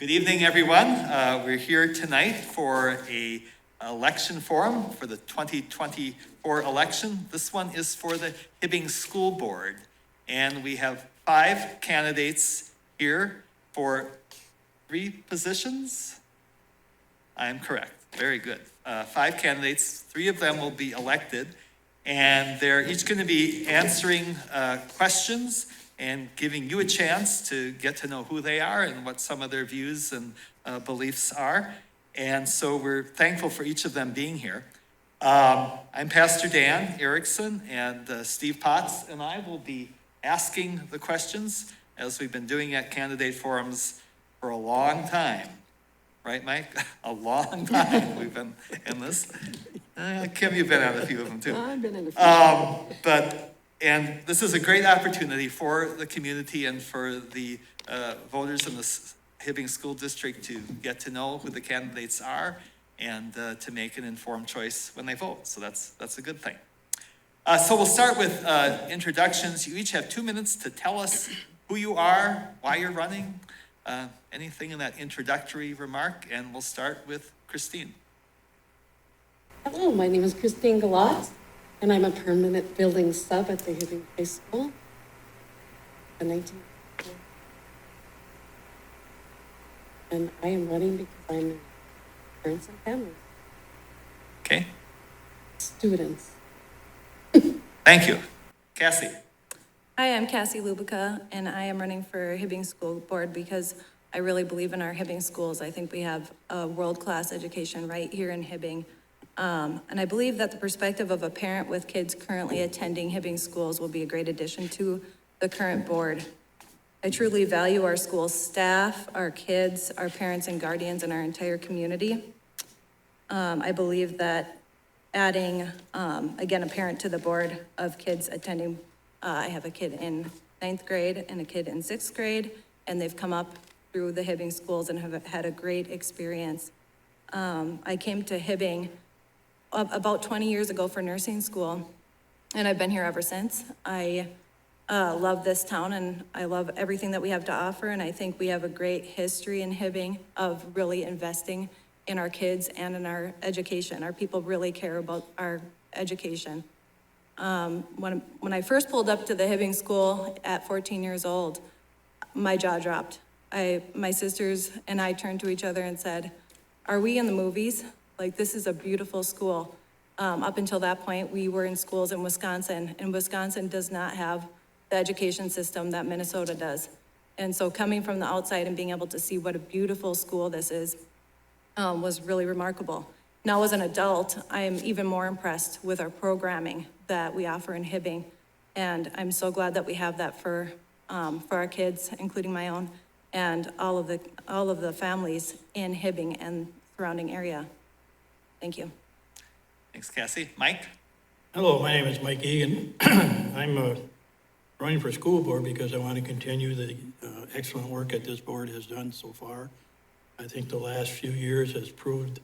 Good evening, everyone. We're here tonight for a election forum for the 2024 election. This one is for the Hibbing School Board. And we have 5 candidates here for 3 positions. I'm correct. Very good. 5 candidates, 3 of them will be elected. And they're each going to be answering questions and giving you a chance to get to know who they are and what some of their views and beliefs are. And so we're thankful for each of them being here. I'm Pastor Dan Erickson, and Steve Potts and I will be asking the questions as we've been doing at candidate forums for a long time. Right, Mike? A long time we've been in this. Kim, you've been on a few of them too. I've been in a few. And this is a great opportunity for the community and for the voters in the Hibbing School District to get to know who the candidates are and to make an informed choice when they vote. So that's a good thing. So we'll start with introductions. You each have 2 minutes to tell us who you are, why you're running, anything in that introductory remark, and we'll start with Christine. Hello, my name is Christine Galat, and I'm a permanent building sub at the Hibbing High School. And I am running because I'm parents and families. Okay. Students. Thank you. Cassie. Hi, I'm Cassie Lubica, and I am running for Hibbing School Board because I really believe in our Hibbing schools. I think we have a world-class education right here in Hibbing. And I believe that the perspective of a parent with kids currently attending Hibbing schools will be a great addition to the current board. I truly value our school staff, our kids, our parents and guardians, and our entire community. I believe that adding, again, a parent to the board of kids attending, I have a kid in 9th grade and a kid in 6th grade, and they've come up through the Hibbing schools and have had a great experience. I came to Hibbing about 20 years ago for nursing school, and I've been here ever since. I love this town, and I love everything that we have to offer, and I think we have a great history in Hibbing of really investing in our kids and in our education. Our people really care about our education. When I first pulled up to the Hibbing School at 14 years old, my jaw dropped. My sisters and I turned to each other and said, "Are we in the movies? Like, this is a beautiful school." Up until that point, we were in schools in Wisconsin, and Wisconsin does not have the education system that Minnesota does. And so coming from the outside and being able to see what a beautiful school this is was really remarkable. Now, as an adult, I am even more impressed with our programming that we offer in Hibbing, and I'm so glad that we have that for our kids, including my own, and all of the families in Hibbing and surrounding area. Thank you. Thanks, Cassie. Mike? Hello, my name is Mike Egan. I'm running for school board because I want to continue the excellent work that this board has done so far. I think the last few years has proved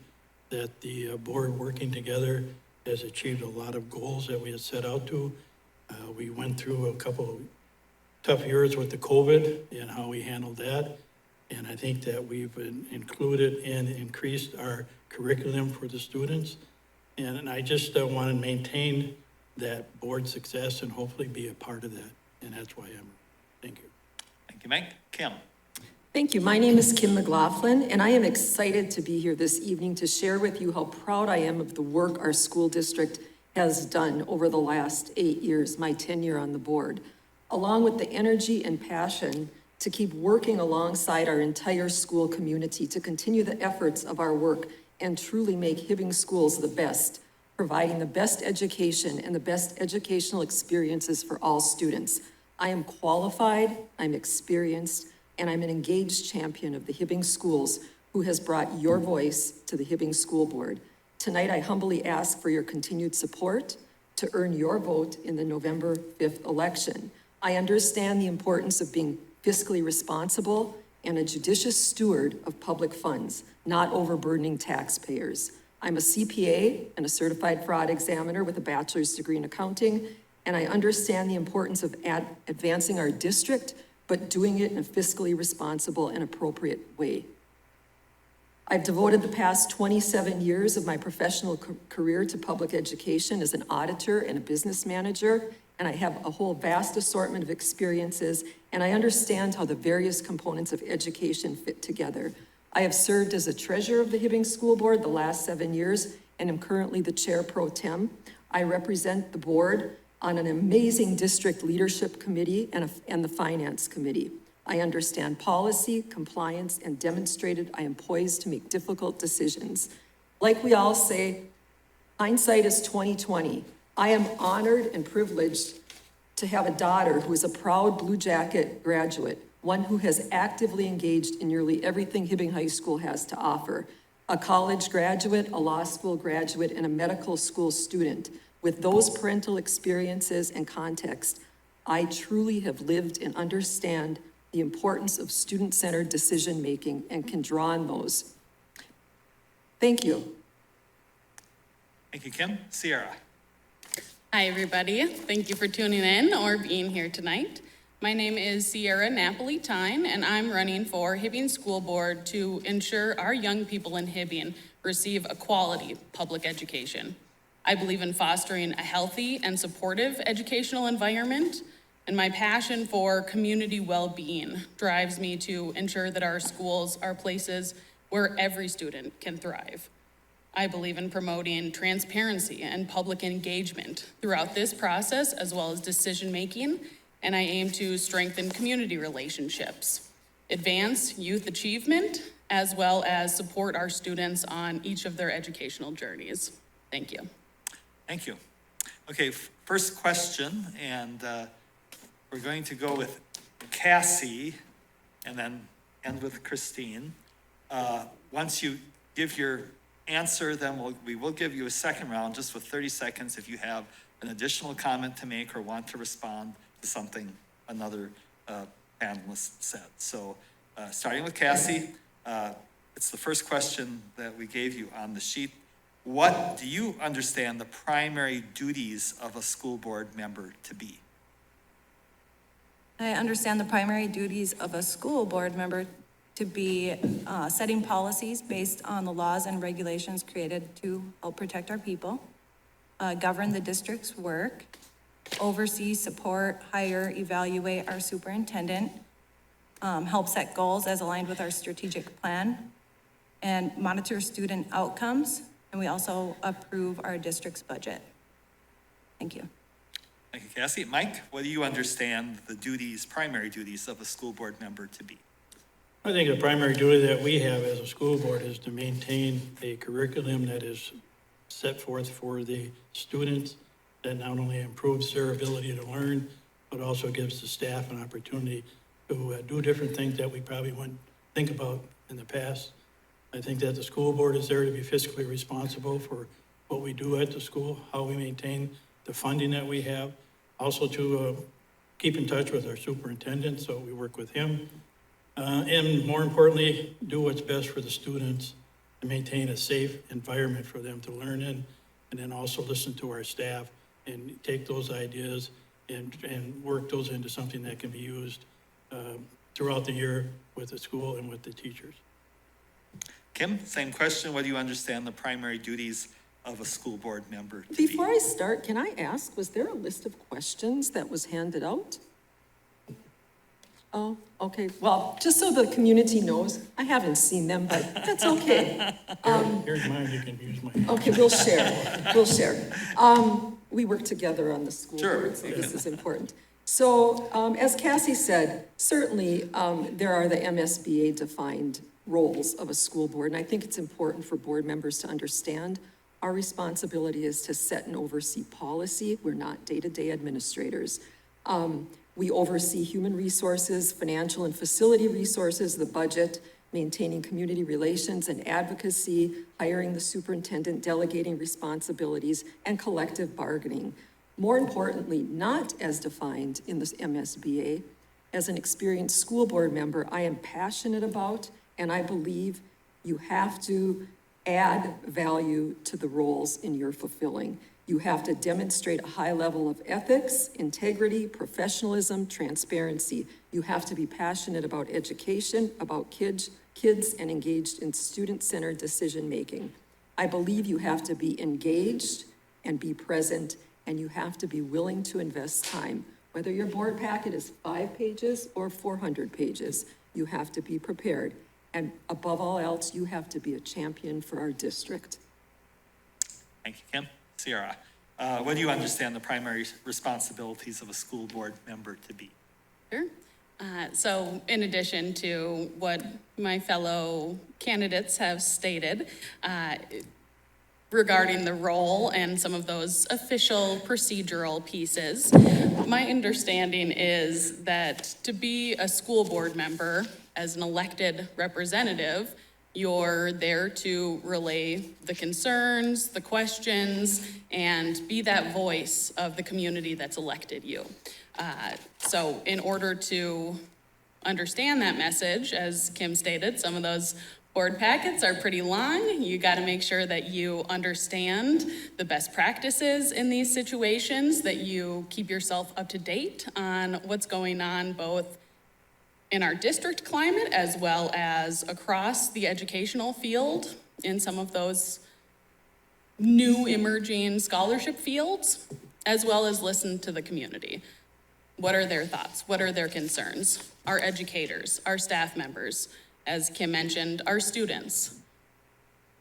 that the board working together has achieved a lot of goals that we had set out to. We went through a couple of tough years with the COVID and how we handled that. And I think that we've included and increased our curriculum for the students. And I just want to maintain that board success and hopefully be a part of that. And that's why I'm. Thank you. Thank you, Mike. Kim? Thank you. My name is Kim McLaughlin, and I am excited to be here this evening to share with you how proud I am of the work our school district has done over the last 8 years, my tenure on the board, along with the energy and passion to keep working alongside our entire school community to continue the efforts of our work and truly make Hibbing schools the best, providing the best education and the best educational experiences for all students. I am qualified, I'm experienced, and I'm an engaged champion of the Hibbing schools who has brought your voice to the Hibbing School Board. Tonight, I humbly ask for your continued support to earn your vote in the November 5th election. I understand the importance of being fiscally responsible and a judicious steward of public funds, not overburdening taxpayers. I'm a CPA and a certified fraud examiner with a bachelor's degree in accounting, and I understand the importance of advancing our district, but doing it in a fiscally responsible and appropriate way. I've devoted the past 27 years of my professional career to public education as an auditor and a business manager, and I have a whole vast assortment of experiences, and I understand how the various components of education fit together. I have served as a treasurer of the Hibbing School Board the last 7 years, and am currently the chair pro tem. I represent the board on an amazing district leadership committee and the finance committee. I understand policy, compliance, and demonstrated I am poised to make difficult decisions. Like we all say, hindsight is 20/20. I am honored and privileged to have a daughter who is a proud Blue Jacket graduate, one who has actively engaged in nearly everything Hibbing High School has to offer, a college graduate, a law school graduate, and a medical school student. With those parental experiences and context, I truly have lived and understand the importance of student-centered decision-making and can draw on those. Thank you. Thank you, Kim. Sierra. Hi, everybody. Thank you for tuning in or being here tonight. My name is Sierra Napoli-Tyne, and I'm running for Hibbing School Board to ensure our young people in Hibbing receive a quality public education. I believe in fostering a healthy and supportive educational environment, and my passion for community well-being drives me to ensure that our schools are places where every student can thrive. I believe in promoting transparency and public engagement throughout this process, as well as decision-making, and I aim to strengthen community relationships, advance youth achievement, as well as support our students on each of their educational journeys. Thank you. Thank you. Okay, first question, and we're going to go with Cassie and then end with Christine. Once you give your answer, then we will give you a second round just with 30 seconds if you have an additional comment to make or want to respond to something another panelist said. So starting with Cassie, it's the first question that we gave you on the sheet. What do you understand the primary duties of a school board member to be? I understand the primary duties of a school board member to be setting policies based on the laws and regulations created to help protect our people, govern the district's work, oversee, support, hire, evaluate our superintendent, help set goals as aligned with our strategic plan, and monitor student outcomes, and we also approve our district's budget. Thank you. Thank you, Cassie. Mike, what do you understand the duties, primary duties of a school board member to be? I think the primary duty that we have as a school board is to maintain a curriculum that is set forth for the students that not only improves their ability to learn, but also gives the staff an opportunity to do different things that we probably wouldn't think about in the past. I think that the school board is there to be fiscally responsible for what we do at the school, how we maintain the funding that we have, also to keep in touch with our superintendent, so we work with him. And more importantly, do what's best for the students to maintain a safe environment for them to learn in, and then also listen to our staff and take those ideas and work those into something that can be used throughout the year with the school and with the teachers. Kim, same question. What do you understand the primary duties of a school board member to be? Before I start, can I ask, was there a list of questions that was handed out? Oh, okay. Well, just so the community knows, I haven't seen them, but that's okay. Here's mine, you can use mine. Okay, we'll share. We'll share. We work together on the school Sure, board, so you this can. is important. So, as Cassie said, certainly there are the MSBA defined roles of a school board, and I think it's important for board members to understand our responsibility is to set and oversee policy. We're not day-to-day administrators. We oversee human resources, financial and facility resources, the budget, maintaining community relations and advocacy, hiring the superintendent, delegating responsibilities, and collective bargaining. More importantly, not as defined in this MSBA, as an experienced school board member, I am passionate about, and I believe you have to add value to the roles in your fulfilling. You have to demonstrate a high level of ethics, integrity, professionalism, transparency. You have to be passionate about education, about kids kids and engaged in student-centered decision-making. I believe you have to be engaged and be present, and you have to be willing to invest time. Whether your board packet is 5 pages or 400 pages, you have to be prepared. And above all else, you have to be a champion for our district. Thank you, Kim. Sierra, what do you understand the primary responsibilities of a school board member to be? Sure. So in addition to what my fellow candidates have stated, regarding the role and some of those official procedural pieces, my understanding is that to be a school board member as an elected representative, you're there to relay the concerns, the questions, and be that voice of the community that's elected you. So in order to understand that message, as Kim stated, some of those board packets are pretty long. You got to make sure that you understand the best practices in these situations, that you keep yourself up to date on what's going on both in our district climate as well as across the educational field in some of those new emerging scholarship fields, as well as listen to the community. What are their thoughts? What are their concerns? Our educators, our staff members, as Kim mentioned, our students.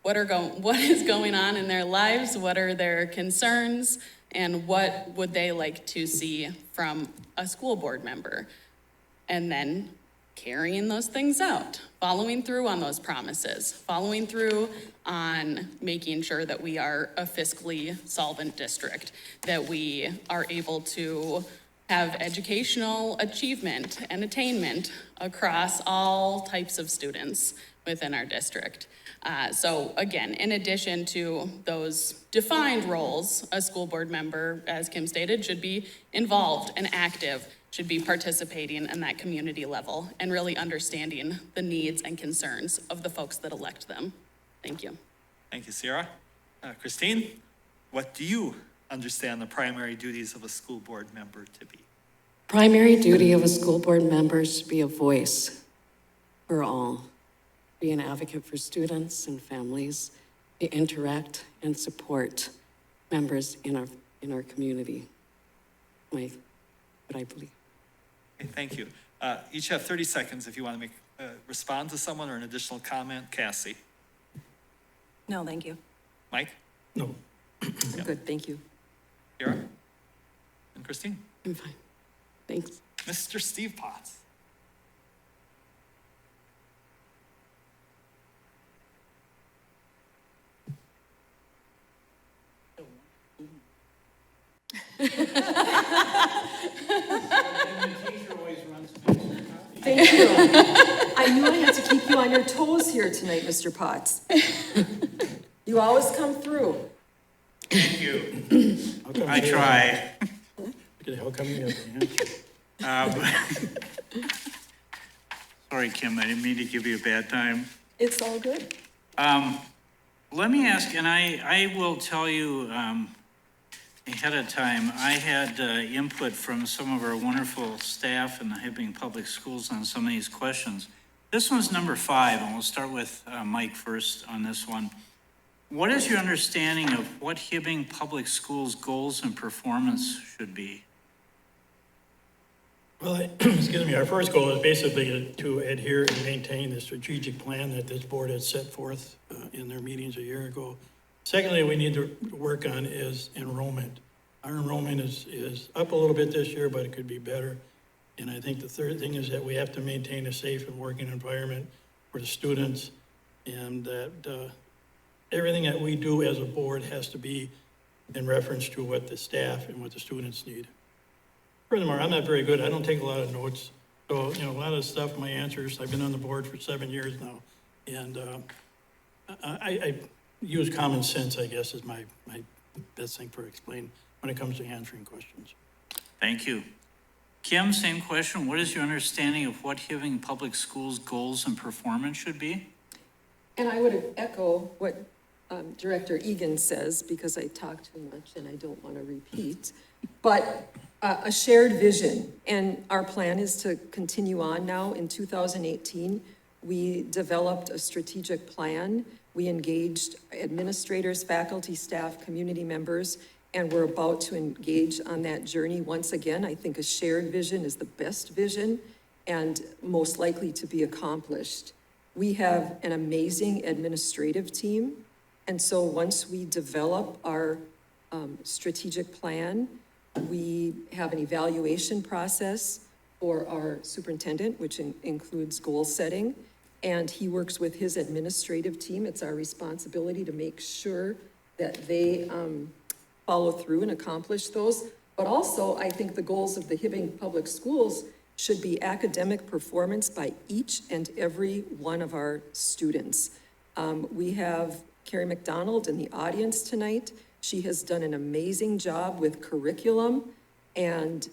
What is going on in their lives? What are their concerns? And what would they like to see from a school board member? And then carrying those things out, following through on those promises, following through on making sure that we are a fiscally solvent district, that we are able to have educational achievement and attainment across all types of students within our district. So again, in addition to those defined roles, a school board member, as Kim stated, should be involved and active, should be participating in that community level and really understanding the needs and concerns of the folks that elect them. Thank you. Thank you, Sierra. Christine, what do you understand the primary duties of a school board member to be? Primary duty of a school board member is to be a voice for all, be an advocate for students and families, to interact and support members in our community. What I believe. Okay, thank you. Each have 30 seconds if you want to respond to someone or an additional comment. Cassie, No, thank you. Mike, No, I'm good, thank you. Sierra, and Christine. I'm fine. Thanks. Mr. Steve Potts. Thank you. I knew I had to keep you on your toes here tonight, Mr. Potts. You always come through. Thank you. I try. how come you have the answer? Sorry, Kim, I didn't mean to give you a bad time. It's all good. Let me ask, and I will tell you ahead of time, I had input from some of our wonderful staff in the Hibbing Public Schools on some of these questions. This one's number 5, and we'll start with Mike first on this one. What is your understanding of what Hibbing Public Schools' goals and performance should be? Well, excuse me, our first goal is basically to adhere and maintain the strategic plan that this board had set forth in their meetings a year ago. Secondly, we need to work on is enrollment. Our enrollment is up a little bit this year, but it could be better. And I think the third thing is that we have to maintain a safe and working environment for the students, and that everything that we do as a board has to be in reference to what the staff and what the students need. Furthermore, I'm not very good. I don't take a lot of notes. So, a lot of stuff, my answers, I've been on the board for 7 years now. And I use common sense, I guess, is my best thing for explaining when it comes to answering questions. Thank you. Kim, same question. What is your understanding of what Hibbing Public Schools' goals and performance should be? And I would echo what Director Egan says, because I talk too much and I don't want to repeat. But a shared vision, and our plan is to continue on now in 2018 We developed a strategic plan. We engaged administrators, faculty, staff, community members, and we're about to engage on that journey once again. I think a shared vision is the best vision and most likely to be accomplished. We have an amazing administrative team, and so once we develop our strategic plan, we have an evaluation process for our superintendent, which includes goal setting, and he works with his administrative team. It's our responsibility to make sure that they follow through and accomplish those. But also, I think the goals of the Hibbing Public Schools should be academic performance by each and every one of our students. We have Carrie McDonald in the audience tonight. She has done an amazing job with curriculum and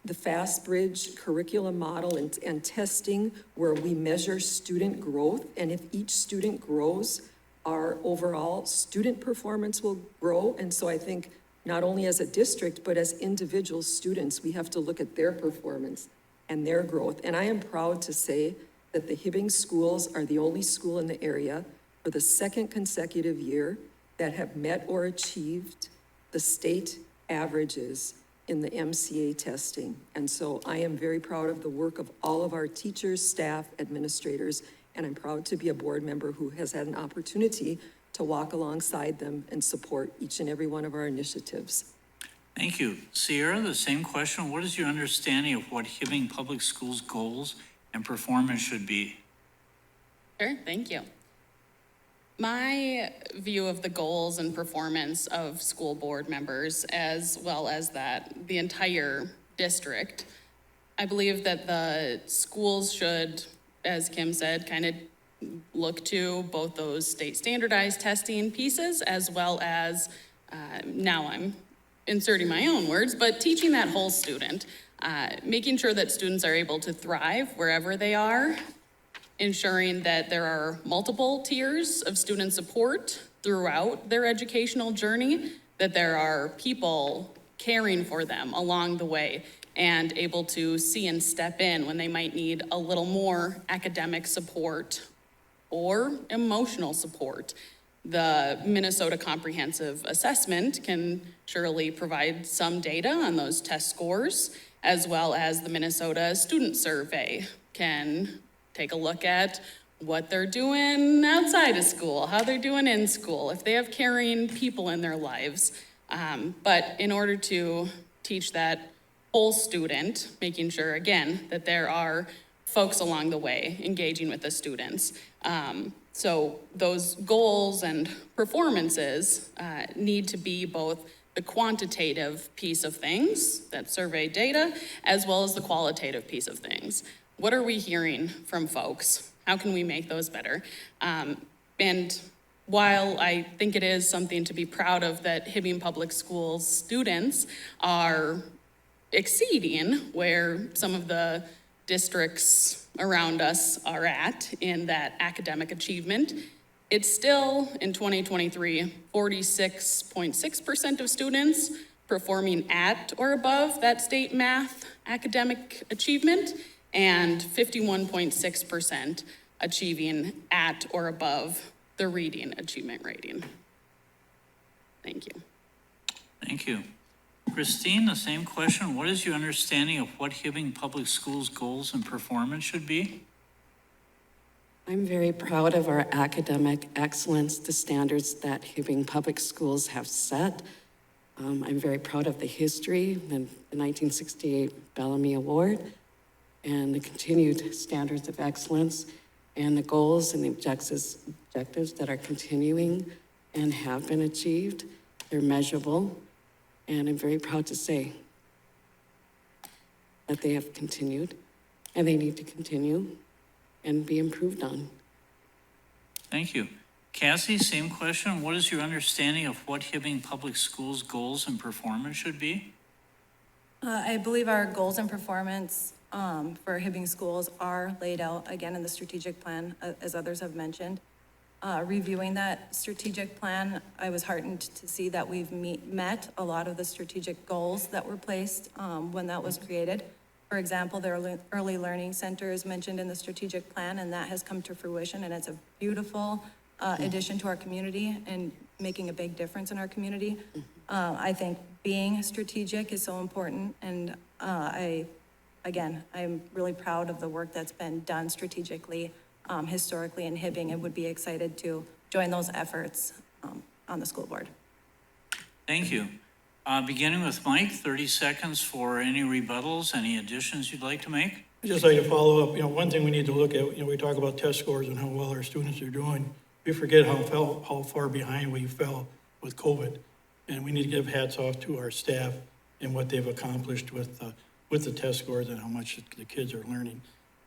the FastBridge curriculum model and testing where we measure student growth. And if each student grows, our overall student performance will grow. And so I think not only as a district, but as individual students, we have to look at their performance and their growth. And I am proud to say that the Hibbing schools are the only school in the area for the second consecutive year that have met or achieved the state averages in the MCA testing. And so I am very proud of the work of all of our teachers, staff, administrators, and I'm proud to be a board member who has had an opportunity to walk alongside them and support each and every one of our initiatives. Thank you. Sierra, the same question. What is your understanding of what Hibbing Public Schools goals and performance should be? Sure, thank you. My view of the goals and performance of school board members, as well as the entire district, I believe that the schools should, as Kim said, kind of look to both those state standardized testing pieces as well as, now I'm inserting my own words, but teaching that whole student, making sure that students are able to thrive wherever they are, ensuring that there are multiple tiers of student support throughout their educational journey, that there are people caring for them along the way and able to see and step in when they might need a little more academic support or emotional support. The Minnesota Comprehensive Assessment can surely provide some data on those test scores, as well as the Minnesota Student Survey can take a look at what they're doing outside of school, how they're doing in school, if they have caring people in their lives. But in order to teach that whole student, making sure, again, that there are folks along the way engaging with the students. So those goals and performances need to be both the quantitative piece of things, that survey data, as well as the qualitative piece of things. What are we hearing from folks? How can we make those better? And while I think it is something to be proud of that Hibbing Public Schools students are exceeding where some of the districts around us are at in that academic achievement, it's still, in 2023, 46.6% of students performing at or above that state math academic achievement, and 51.6% achieving at or above the reading achievement rating. Thank you. Thank you. Christine, the same question. What is your understanding of what Hibbing Public Schools goals and performance should be? I'm very proud of our academic excellence, the standards that Hibbing Public Schools have set. I'm very proud of the history, the 1968 Bellamy Award, and the continued standards of excellence, and the goals and the objectives that are continuing and have been achieved. They're measurable, and I'm very proud to say that they have continued, and they need to continue and be improved on. Thank you. Cassie, same question. What is your understanding of what Hibbing Public Schools goals and performance should be? I believe our goals and performance for Hibbing schools are laid out again in the strategic plan, as others have mentioned. Reviewing that strategic plan, I was heartened to see that we've met a lot of the strategic goals that were placed when that was created. For For example, their early learning center is mentioned in the strategic plan, and that has come to fruition, and it's a beautiful addition to our community and making a big difference in our community. I think being strategic is so important, and I'm really proud of the work that's been done strategically, historically in Hibbing, and would be excited to join those efforts on the school board. Thank you. Beginning with Mike, 30 seconds for any rebuttals, any additions you'd like to make? I'd just like to follow up, one thing we need to look at, we talk about test scores and how well our students are doing. We forget how far behind we fell with COVID. And we need to give hats off to our staff and what they've accomplished with the test scores and how much the kids are learning.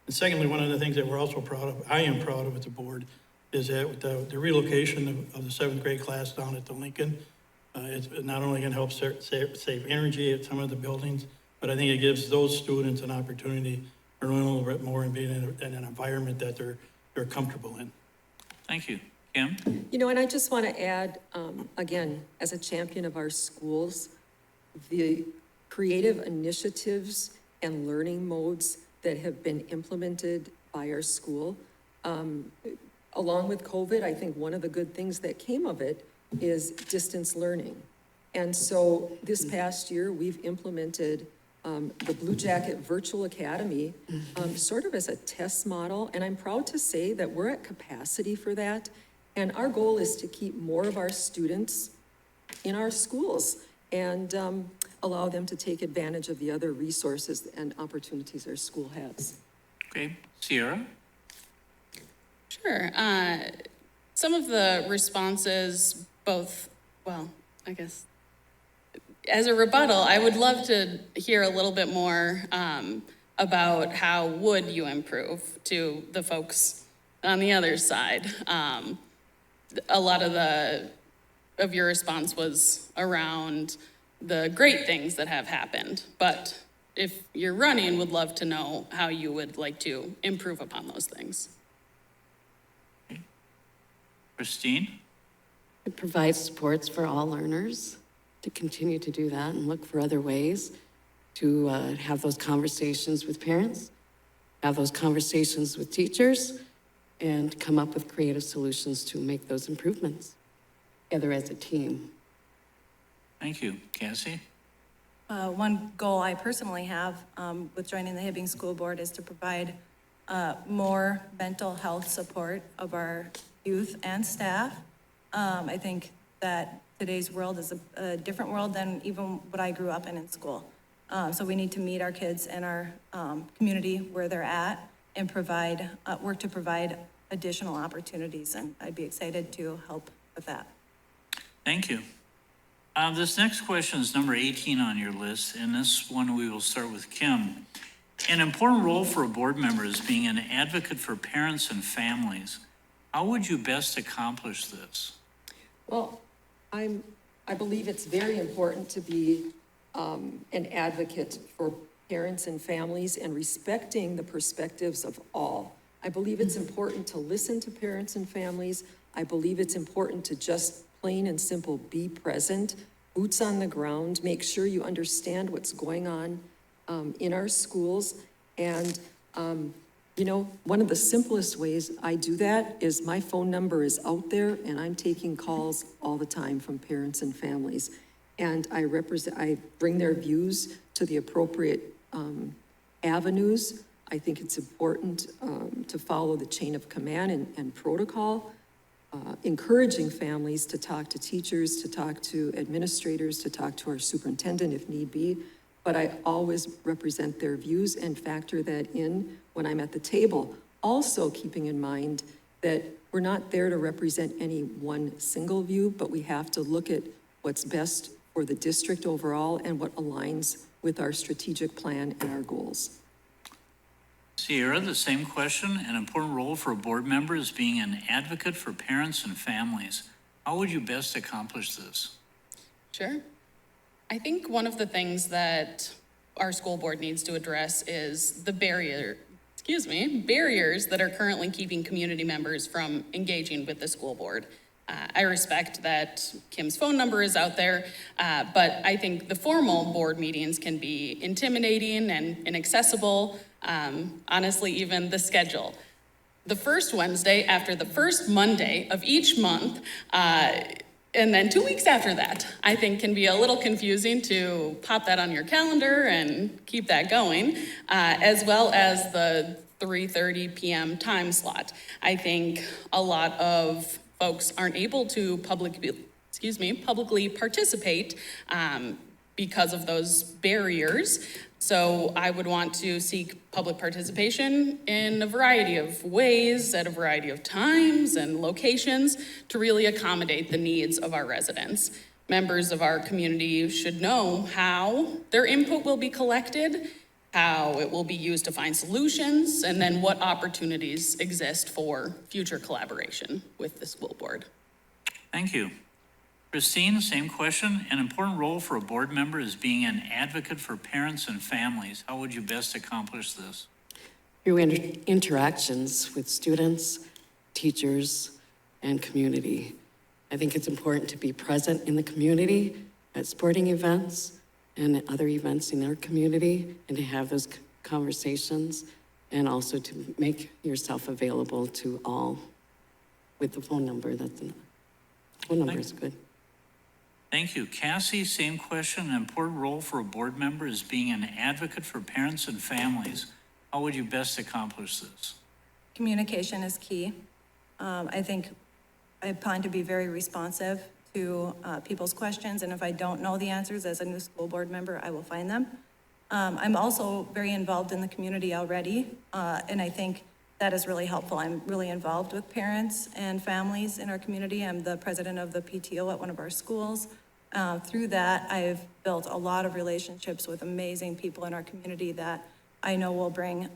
And secondly, one of the things that we're also proud of, I am proud of at the board, is that the relocation of the 7th grade class down at the Lincoln, it's not only going to help save energy at some of the buildings, but I think it gives those students an opportunity to learn a little bit more and be in an environment that they're comfortable in. Thank you. Kim? And I just want to add, again, as a champion of our schools, the creative initiatives and learning modes that have been implemented by our school. Along with COVID, I think one of the good things that came of it is distance learning. And so this past year, we've implemented the Blue Jacket Virtual Academy sort of as a test model. And I'm proud to say that we're at capacity for that. And our goal is to keep more of our students in our schools and allow them to take advantage of the other resources and opportunities our school has. Okay. Sierra? Sure. Some of the responses, I guess, as a rebuttal, I would love to hear a little bit more about how would you improve to the folks on the other side. A lot of your response was around the great things that have happened, but if you're running, would love to know how you would like to improve upon those things. Christine? It provides supports for all learners to continue to do that and look for other ways to have those conversations with parents, have those conversations with teachers, and come up with creative solutions to make those improvements together as a team. Thank you. Cassie? One goal I personally have with joining the Hibbing School Board is to provide more mental health support of our youth and staff. I think that today's world is a different world than even what I grew up in school. So we need to meet our kids and our community where they're at and work to provide additional opportunities. And I'd be excited to help with that. Thank you. This next question is number 18 on your list, and this one we will start with Kim. An important role for a board member is being an advocate for parents and families. How would you best accomplish this? Well, I believe it's very important to be an advocate for parents and families and respecting the perspectives of all. I believe it's important to listen to parents and families. I believe it's important to just plain and simple be present, boots on the ground, make sure you understand what's going on in our schools. And one of the simplest ways I do that is my phone number is out there and I'm taking calls all the time from parents and families. And I bring their views to the appropriate avenues. I think it's important to follow the chain of command and protocol, encouraging families to talk to teachers, to talk to administrators, to talk to our superintendent if need be. But I always represent their views and factor that in when I'm at the table. Also keeping in mind that we're not there to represent any one single view, but we have to look at what's best for the district overall and what aligns with our strategic plan and our goals. Sierra, the same question. An important role for a board member is being an advocate for parents and families. How would you best accomplish this? Sure. I think one of the things that our school board needs to address is the barriers that are currently keeping community members from engaging with the school board. I respect that Kim's phone number is out there, but I think the formal board meetings can be intimidating and inaccessible. Honestly, even the schedule. The first Wednesday after the first Monday of each month, and then 2 weeks after that, I think can be a little confusing to pop that on your calendar and keep that going, as well as the 3:30 p.m. time slot. I think a lot of folks aren't able to publicly participate because of those barriers. So I would want to seek public participation in a variety of ways, at a variety of times and locations to really accommodate the needs of our residents. Members of our community should know how their input will be collected, how it will be used to find solutions, and then what opportunities exist for future collaboration with the school board. Thank you. Christine, same question. An important role for a board member is being an advocate for parents and families. How would you best accomplish this? Through interactions with students, teachers, and community. I think it's important to be present in the community at sporting events and other events in our community, and to have those conversations, and also to make yourself available to all with the phone number. Phone number is good. Thank you. Cassie, same question. An important role for a board member is being an advocate for parents and families. How would you best accomplish this? Communication is key. I think I plan to be very responsive to people's questions, and if I don't know the answers as a new school board member, I will find them. I'm also very involved in the community already, and I think that is really helpful. I'm really involved with parents and families in our community. I'm the president of the PTO at one of our schools. Through that, I've built a lot of relationships with amazing people in our community that I know will bring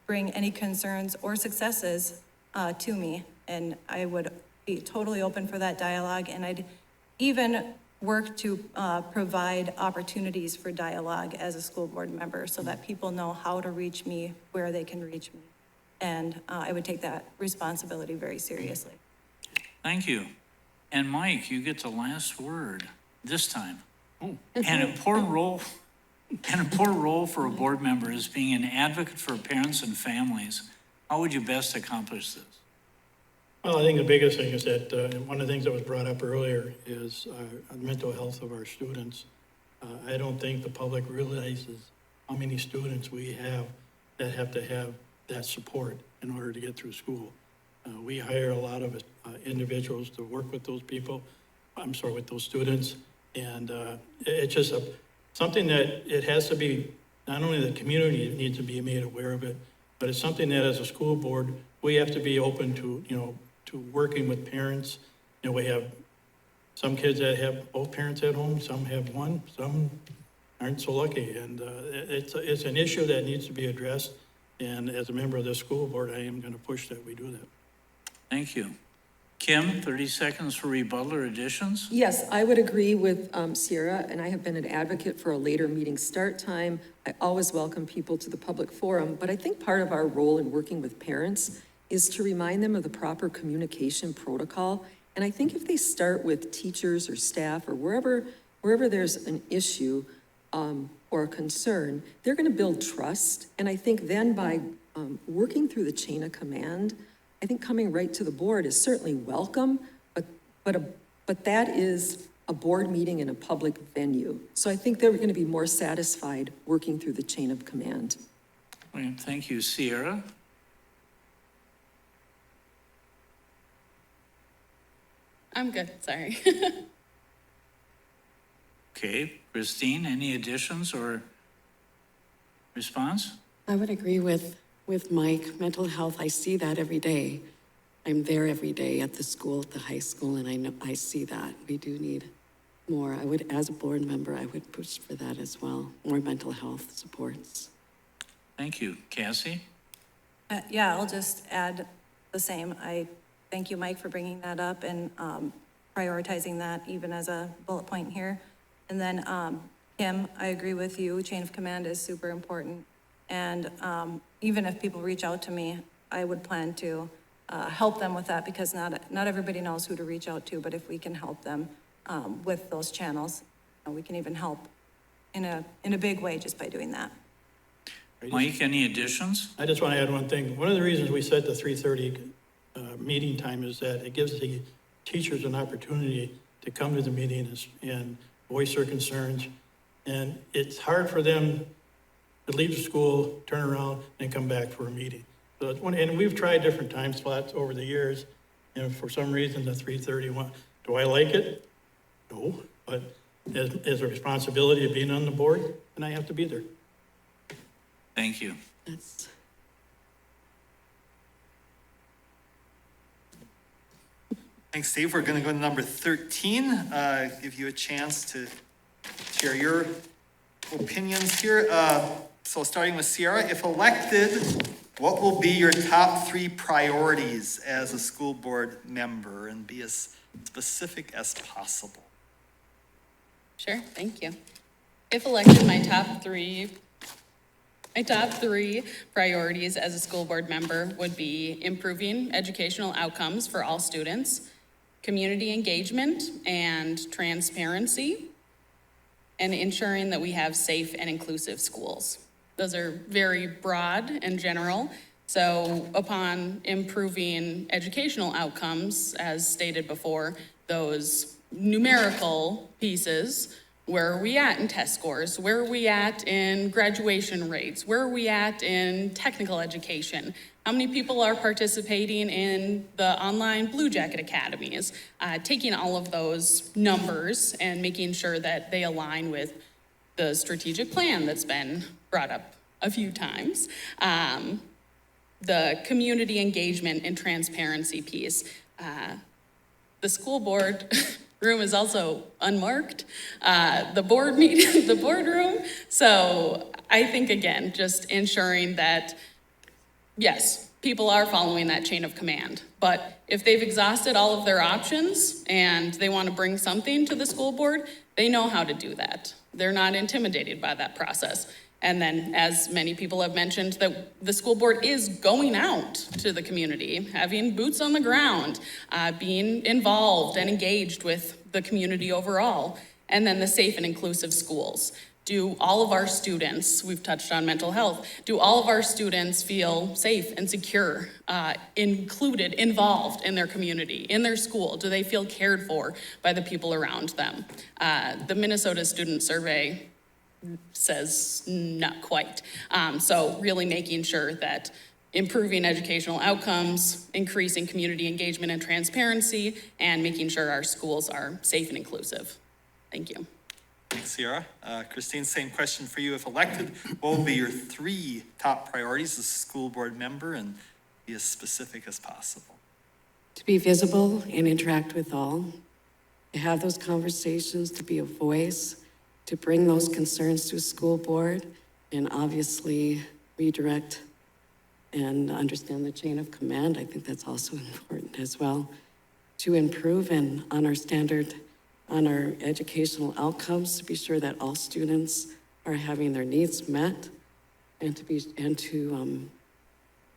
any concerns or successes to me. And I would be totally open for that dialogue, and I'd even work to provide opportunities for dialogue as a school board member so that people know how to reach me, where they can reach me. And I would take that responsibility very seriously. Thank you. And Mike, you get the last word this time. An important role for a board member is being an advocate for parents and families. How would you best accomplish this? Well, I think the biggest thing is that one of the things that was brought up earlier is mental health of our students. I don't think the public realizes how many students we have that have to have that support in order to get through school. We hire a lot of individuals to work with those people, with those students. And it's just something that it has to be, not only the community needs to be made aware of it, but it's something that as a school board, we have to be open to, to working with parents. We have some kids that have both parents at home, some have one, some aren't so lucky. And it's an issue that needs to be addressed. And as a member of the school board, I am going to push that we do that. Thank you. Kim, 30 seconds for rebuttal or additions? Yes, I would agree with Sierra, and I have been an advocate for a later meeting start time. I always welcome people to the public forum, but I think part of our role in working with parents is to remind them of the proper communication protocol. And I think if they start with teachers or staff or wherever there's an issue or a concern, they're going to build trust. And I think then by working through the chain of command, I think coming right to the board is certainly welcome, but that is a board meeting in a public venue. So I think they're going to be more satisfied working through the chain of command. Thank you, Sierra. I'm good, sorry. Okay, Christine, any additions or response? I would agree with Mike. Mental health, I see that every day. I'm there every day at the school, at the high school, and I see that. We do need more. As a board member, I would push for that as well. More mental health supports. Thank you. Cassie? Yeah, I'll just add the same. I thank you, Mike, for bringing that up and prioritizing that even as a bullet point here. And then Kim, I agree with you. Chain of command is super important. And even if people reach out to me, I would plan to help them with that, because not everybody knows who to reach out to, but if we can help them with those channels, we can even help in a big way just by doing that. Mike, any additions? I just want to add one thing. One of the reasons we set the 3:30 meeting time is that it gives the teachers an opportunity to come to the meeting and voice their concerns. And it's hard for them to leave the school, turn around, and come back for a meeting. So it's one, and we've tried different time slots over the years, and for some reason, the 3:31, do I like it? No, but as a responsibility of being on the board, and I have to be there. Thank you. That's, Thanks, Steve. We're going to go to number 13, give you a chance to share your opinions here. So starting with Sierra, if elected, what will be your top 3 priorities as a school board member, and be as specific as possible? Sure, thank you. If elected, my top three priorities as a school board member would be improving educational outcomes for all students, community engagement and transparency, and ensuring that we have safe and inclusive schools. Those are very broad and general. So upon improving educational outcomes, as stated before, those numerical pieces, where are we at in test scores? Where are we at in graduation rates? Where are we at in technical education? How many people are participating in the online Blue Jacket Academies? Taking all of those numbers and making sure that they align with the strategic plan that's been brought up a few times. The community engagement and transparency piece. The school board room is also unmarked. The boardroom. So I think, again, just ensuring that, yes, people are following that chain of command. But if they've exhausted all of their options and they want to bring something to the school board, they know how to do that. They're not intimidated by that process. And then, as many people have mentioned, that the school board is going out to the community, having boots on the ground, being involved and engaged with the community overall. And then the safe and inclusive schools. Do all of our students, we've touched on mental health, do all of our students feel safe and secure, included, involved in their community, in their school? Do they feel cared for by the people around them? The Minnesota Student Survey says not quite. So really making sure that improving educational outcomes, increasing community engagement and transparency, and making sure our schools are safe and inclusive. Thank you. Thanks, Sierra. Christine, same question for you. If elected, what will be your 3 top priorities as a school board member, and be as specific as possible? to be visible and interact with all, to have those conversations, to be a voice, to bring those concerns to a school board, and obviously redirect and understand the chain of command. I think that's also important as well, to improve and on our educational outcomes, to be sure that all students are having their needs met, and to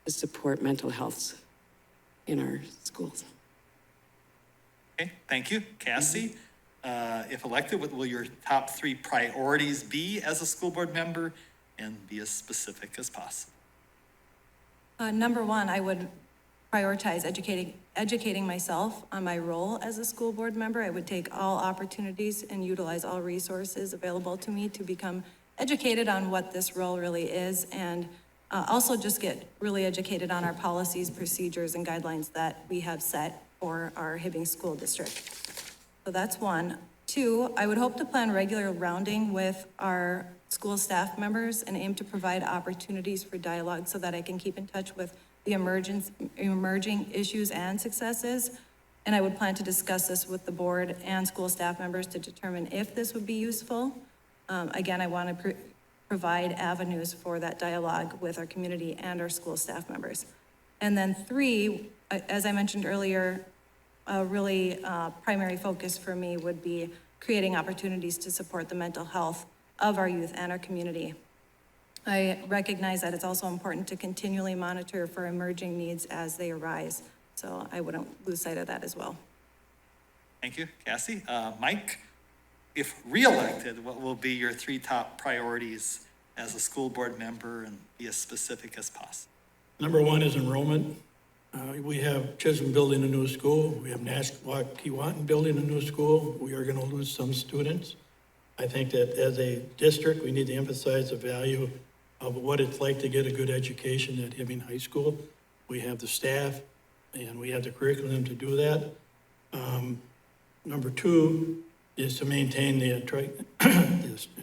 support mental health in our schools. Okay, thank you. Cassie, if elected, what will your top 3 priorities be as a school board member, and be as specific as possible? Number 1, I would prioritize educating myself on my role as a school board member. I would take all opportunities and utilize all resources available to me to become educated on what this role really is, and also just get really educated on our policies, procedures, and guidelines that we have set for our Hibbing School District. So that's 1. 2, I would hope to plan regular rounding with our school staff members and aim to provide opportunities for dialogue so that I can keep in touch with the emerging issues and successes. And I would plan to discuss this with the board and school staff members to determine if this would be useful. Again, I want to provide avenues for that dialogue with our community and our school staff members. And then 3, as I mentioned earlier, a really primary focus for me would be creating opportunities to support the mental health of our youth and our community. I recognize that it's also important to continually monitor for emerging needs as they arise So I wouldn't lose sight of that as well. Thank you, Cassie. Mike, if reelected, what will be your 3 top priorities as a school board member, and be as specific as possible? Number one is enrollment. We have Chisholm building a new school. We have Nashwauk-Keewatin building a new school. We are going to lose some students. I think that as a district, we need to emphasize the value of what it's like to get a good education at Hibbing High School. We have the staff and we have the curriculum to do that. Number two is to maintain the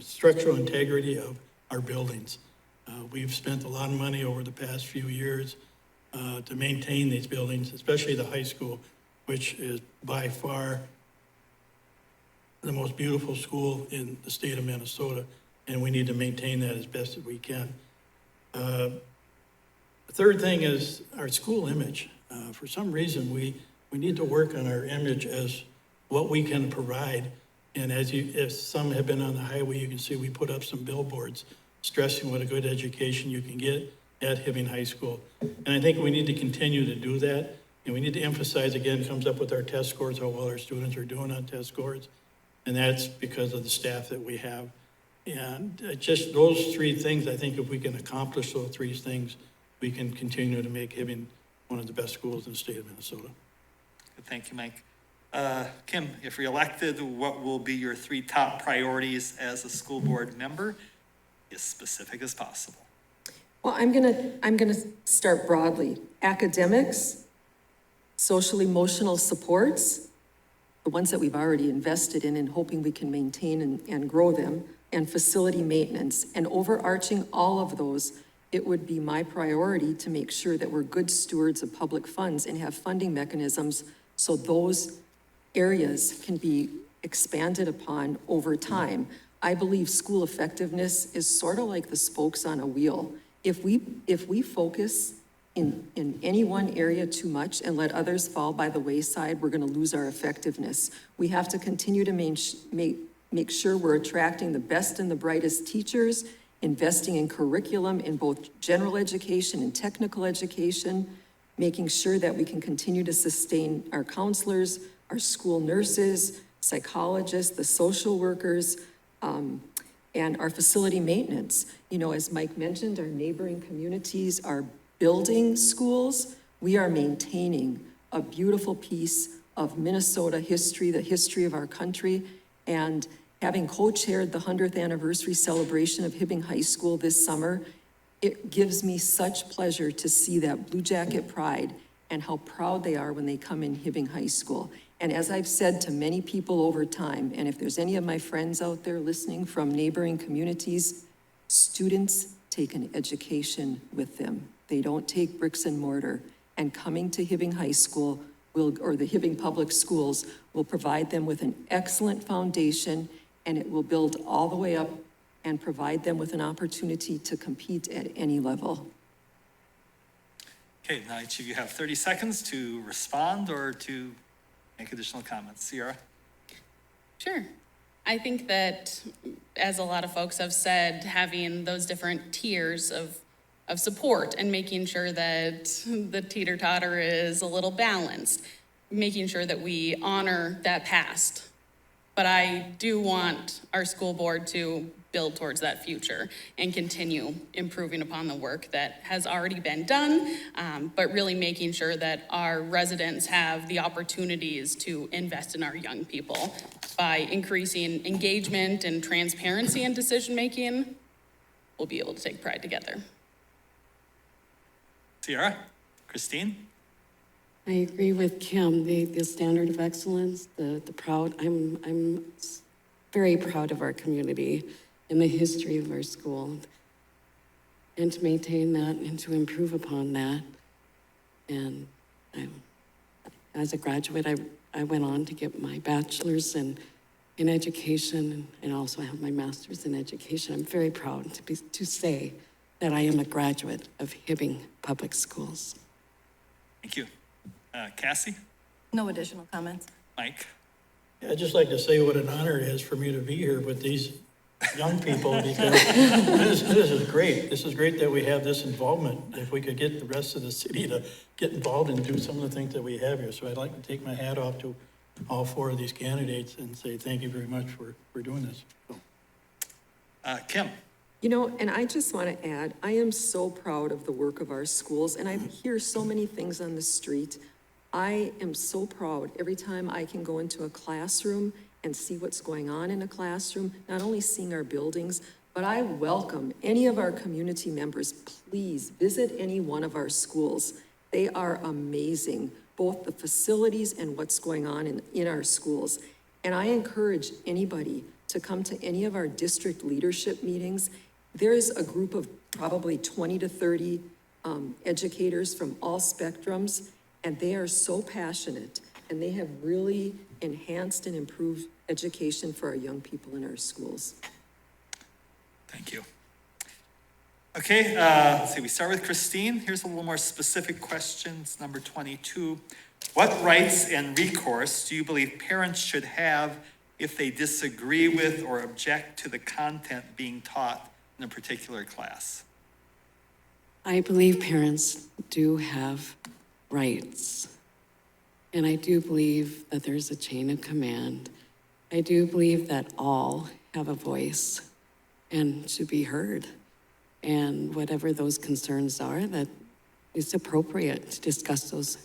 structural integrity of our buildings. We've spent a lot of money over the past few years to maintain these buildings, especially the high school, which is by far the most beautiful school in the state of Minnesota, and we need to maintain that as best as we can. The third thing is our school image. For some reason, we need to work on our image as what we can provide. And if some have been on the highway, you can see we put up some billboards stressing what a good education you can get at Hibbing High School. And I think we need to continue to do that. And we need to emphasize, again, comes up with our test scores, how well our students are doing on test scores. And that's because of the staff that we have. And just those 3 things, I think if we can accomplish those 3 things, we can continue to make Hibbing one of the best schools in the state of Minnesota. Thank you, Mike. Kim, if reelected, what will be your 3 top priorities as a school board member? As specific as possible. Well, I'm gonna start broadly. Academics, social emotional supports, the ones that we've already invested in and hoping we can maintain and grow them, and facility maintenance. And overarching all of those, it would be my priority to make sure that we're good stewards of public funds and have funding mechanisms so those areas can be expanded upon over time. I believe school effectiveness is sort of like the spokes on a wheel. If we focus in any one area too much and let others fall by the wayside, we're going to lose our effectiveness. We have to continue to make sure we're attracting the best and the brightest teachers, investing in curriculum in both general education and technical education, making sure that we can continue to sustain our counselors, our school nurses, psychologists, the social workers, and our facility maintenance. You know, as Mike mentioned, our neighboring communities are building schools. We are maintaining a beautiful piece of Minnesota history, the history of our country, and having co-chaired the 100th anniversary celebration of Hibbing High School this summer, it gives me such pleasure to see that Blue Jacket pride and how proud they are when they come in Hibbing High School. And as I've said to many people over time, and if there's any of my friends out there listening from neighboring communities, students take an education with them. They don't take bricks and mortar. And coming to Hibbing High School or the Hibbing Public Schools will provide them with an excellent foundation, and it will build all the way up and provide them with an opportunity to compete at any level. Okay, now each of you have 30 seconds to respond or to make additional comments. Sierra? Sure. I think that, as a lot of folks have said, having those different tiers of support and making sure that the teeter-totter is a little balanced, making sure that we honor that past. But I do want our school board to build towards that future and continue improving upon the work that has already been done, but really making sure that our residents have the opportunities to invest in our young people by increasing engagement and transparency in decision-making. We'll be able to take pride together. Sierra? Christine? I agree with Kim, the standard of excellence, the proud, I'm very proud of our community and the history of our school, and to maintain that and to improve upon that. And as a graduate, I went on to get my bachelor's in education and also have my master's in education. I'm very proud to say that I am a graduate of Hibbing Public Schools. Thank you. Cassie? No additional comments. Mike? I'd just like to say what an honor it is for me to be here with these young people because this is great. This is great that we have this involvement. If we could get the rest of the city to get involved and do some of the things that we have here. So I'd like to take my hat off to all 4 of these candidates and say thank you very much for doing this. So. Kim? You know, and I just want to add, I am so proud of the work of our schools, and I hear so many things on the street. I am so proud every time I can go into a classroom and see what's going on in a classroom, not only seeing our buildings, but I welcome any of our community members, please visit any one of our schools. They are amazing, both the facilities and what's going on in our schools. And I encourage anybody to come to any of our district leadership meetings. There's a group of probably 20 to 30 educators from all spectrums, and they are so passionate, and they have really enhanced and improved education for our young people in our schools. Thank you. Okay, let's see, we start with Christine. Here's a little more specific questions. Number 22. What rights and recourse do you believe parents should have if they disagree with or object to the content being taught in a particular class? I believe parents do have rights. And I do believe that there's a chain of command. I do believe that all have a voice and should be heard. And whatever those concerns are, that it's appropriate to discuss those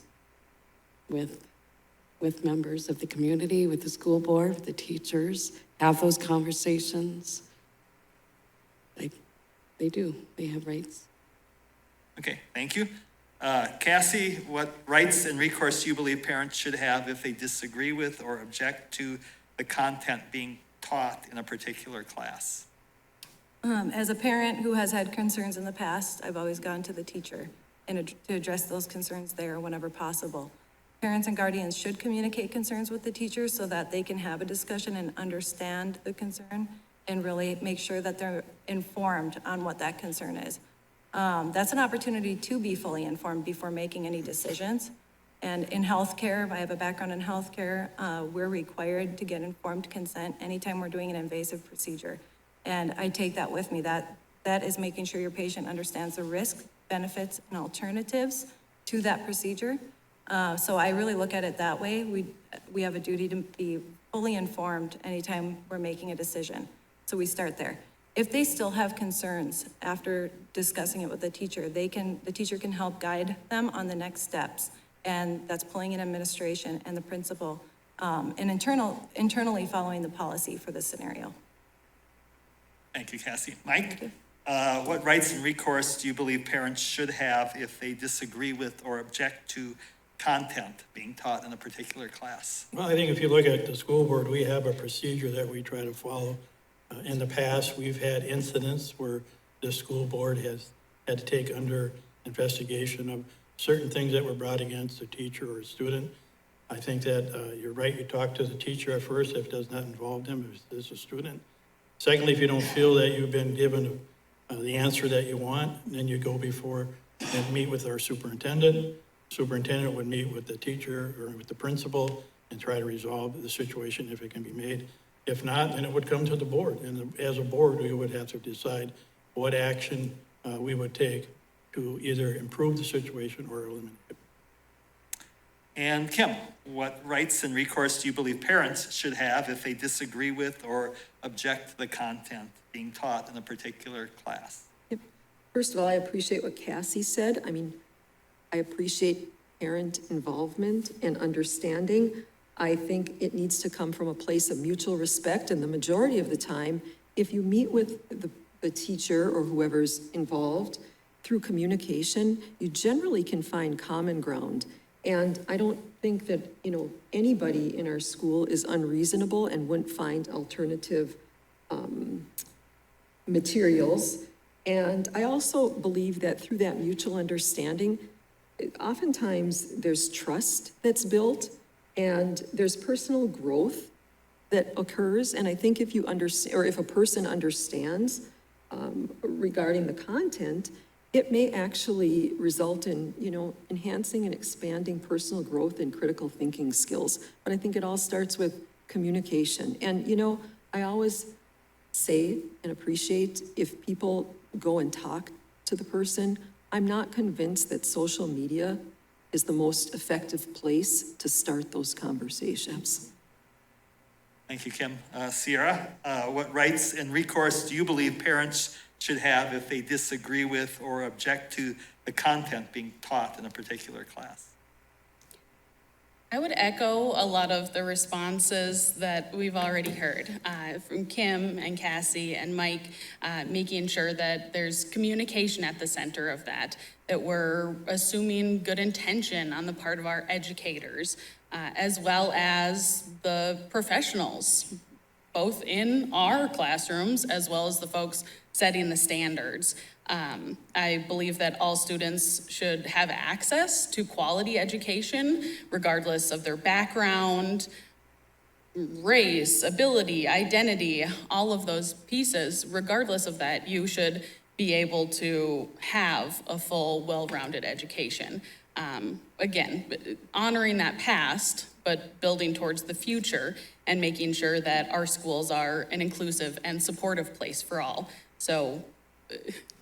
with members of the community, with the school board, with the teachers, have those conversations. They do, they have rights. Okay, thank you. Cassie, what rights and recourse do you believe parents should have if they disagree with or object to the content being taught in a particular class? As a parent who has had concerns in the past, I've always gone to the teacher and to address those concerns there whenever possible. Parents and guardians should communicate concerns with the teachers so that they can have a discussion and understand the concern and really make sure that they're informed on what that concern is. That's an opportunity to be fully informed before making any decisions. And in healthcare, I have a background in healthcare, we're required to get informed consent anytime we're doing an invasive procedure. And I take that with me. That is making sure your patient understands the risks, benefits, and alternatives to that procedure. So I really look at it that way. We have a duty to be fully informed anytime we're making a decision. So we start there. If they still have concerns after discussing it with the teacher, the teacher can help guide them on the next steps. And that's pulling in administration and the principal, and internally following the policy for this scenario. Thank you, Cassie. Mike, what rights and recourse do you believe parents should have if they disagree with or object to content being taught in a particular class? Well, I think if you look at the school board, we have a procedure that we try to follow. In the past, we've had incidents where the school board has had to take under investigation of certain things that were brought against a teacher or a student. I think that you're right, you talk to the teacher at first if it does not involve them as a student. Secondly, if you don't feel that you've been given the answer that you want, then you go before and meet with our superintendent. Superintendent would meet with the teacher or with the principal and try to resolve the situation if it can be made. If not, then it would come to the board. And as a board, we would have to decide what action we would take to either improve the situation or eliminate it. And Kim, what rights and recourse do you believe parents should have if they disagree with or object to the content being taught in a particular class? First of all, I appreciate what Cassie said. I mean, I appreciate parent involvement and understanding. I think it needs to come from a place of mutual respect, and the majority of the time, if you meet with the teacher or whoever's involved through communication, you generally can find common ground. And I don't think that, anybody in our school is unreasonable and wouldn't find alternative materials. And I also believe that through that mutual understanding, oftentimes there's trust that's built and there's personal growth that occurs. And I think if you understand, or if a person understands regarding the content, it may actually result in, enhancing and expanding personal growth and critical thinking skills. But I think it all starts with communication. And, I always say and appreciate if people go and talk to the person. I'm not convinced that social media is the most effective place to start those conversations. Thank you, Kim. Sierra, what rights and recourse do you believe parents should have if they disagree with or object to the content being taught in a particular class? I would echo a lot of the responses that we've already heard from Kim and Cassie and Mike, making sure that there's communication at the center of that we're assuming good intention on the part of our educators, as well as the professionals, both in our classrooms as well as the folks setting the standards. I believe that all students should have access to quality education, regardless of their background, race, ability, identity, all of those pieces. Regardless of that, you should be able to have a full, well-rounded education. Again, honoring that past, but building towards the future and making sure that our schools are an inclusive and supportive place for all. So,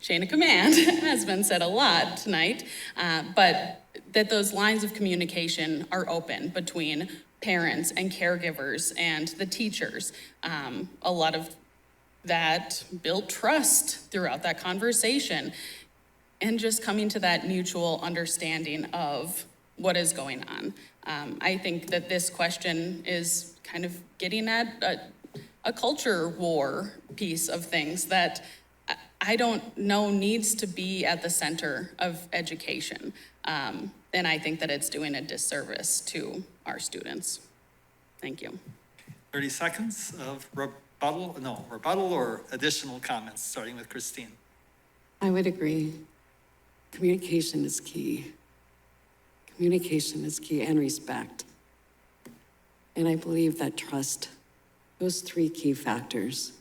chain of command has been said a lot tonight, but that those lines of communication are open between parents and caregivers and the teachers. A lot of that built trust throughout that conversation and just coming to that mutual understanding of what is going on. I think that this question is kind of getting at a culture war piece of things that I don't know needs to be at the center of education. And I think that it's doing a disservice to our students. Thank you. 30 seconds of rebuttal or additional comments, starting with Christine. I would agree. Communication is key. Communication is key, and respect. And I believe that trust, those three key factors,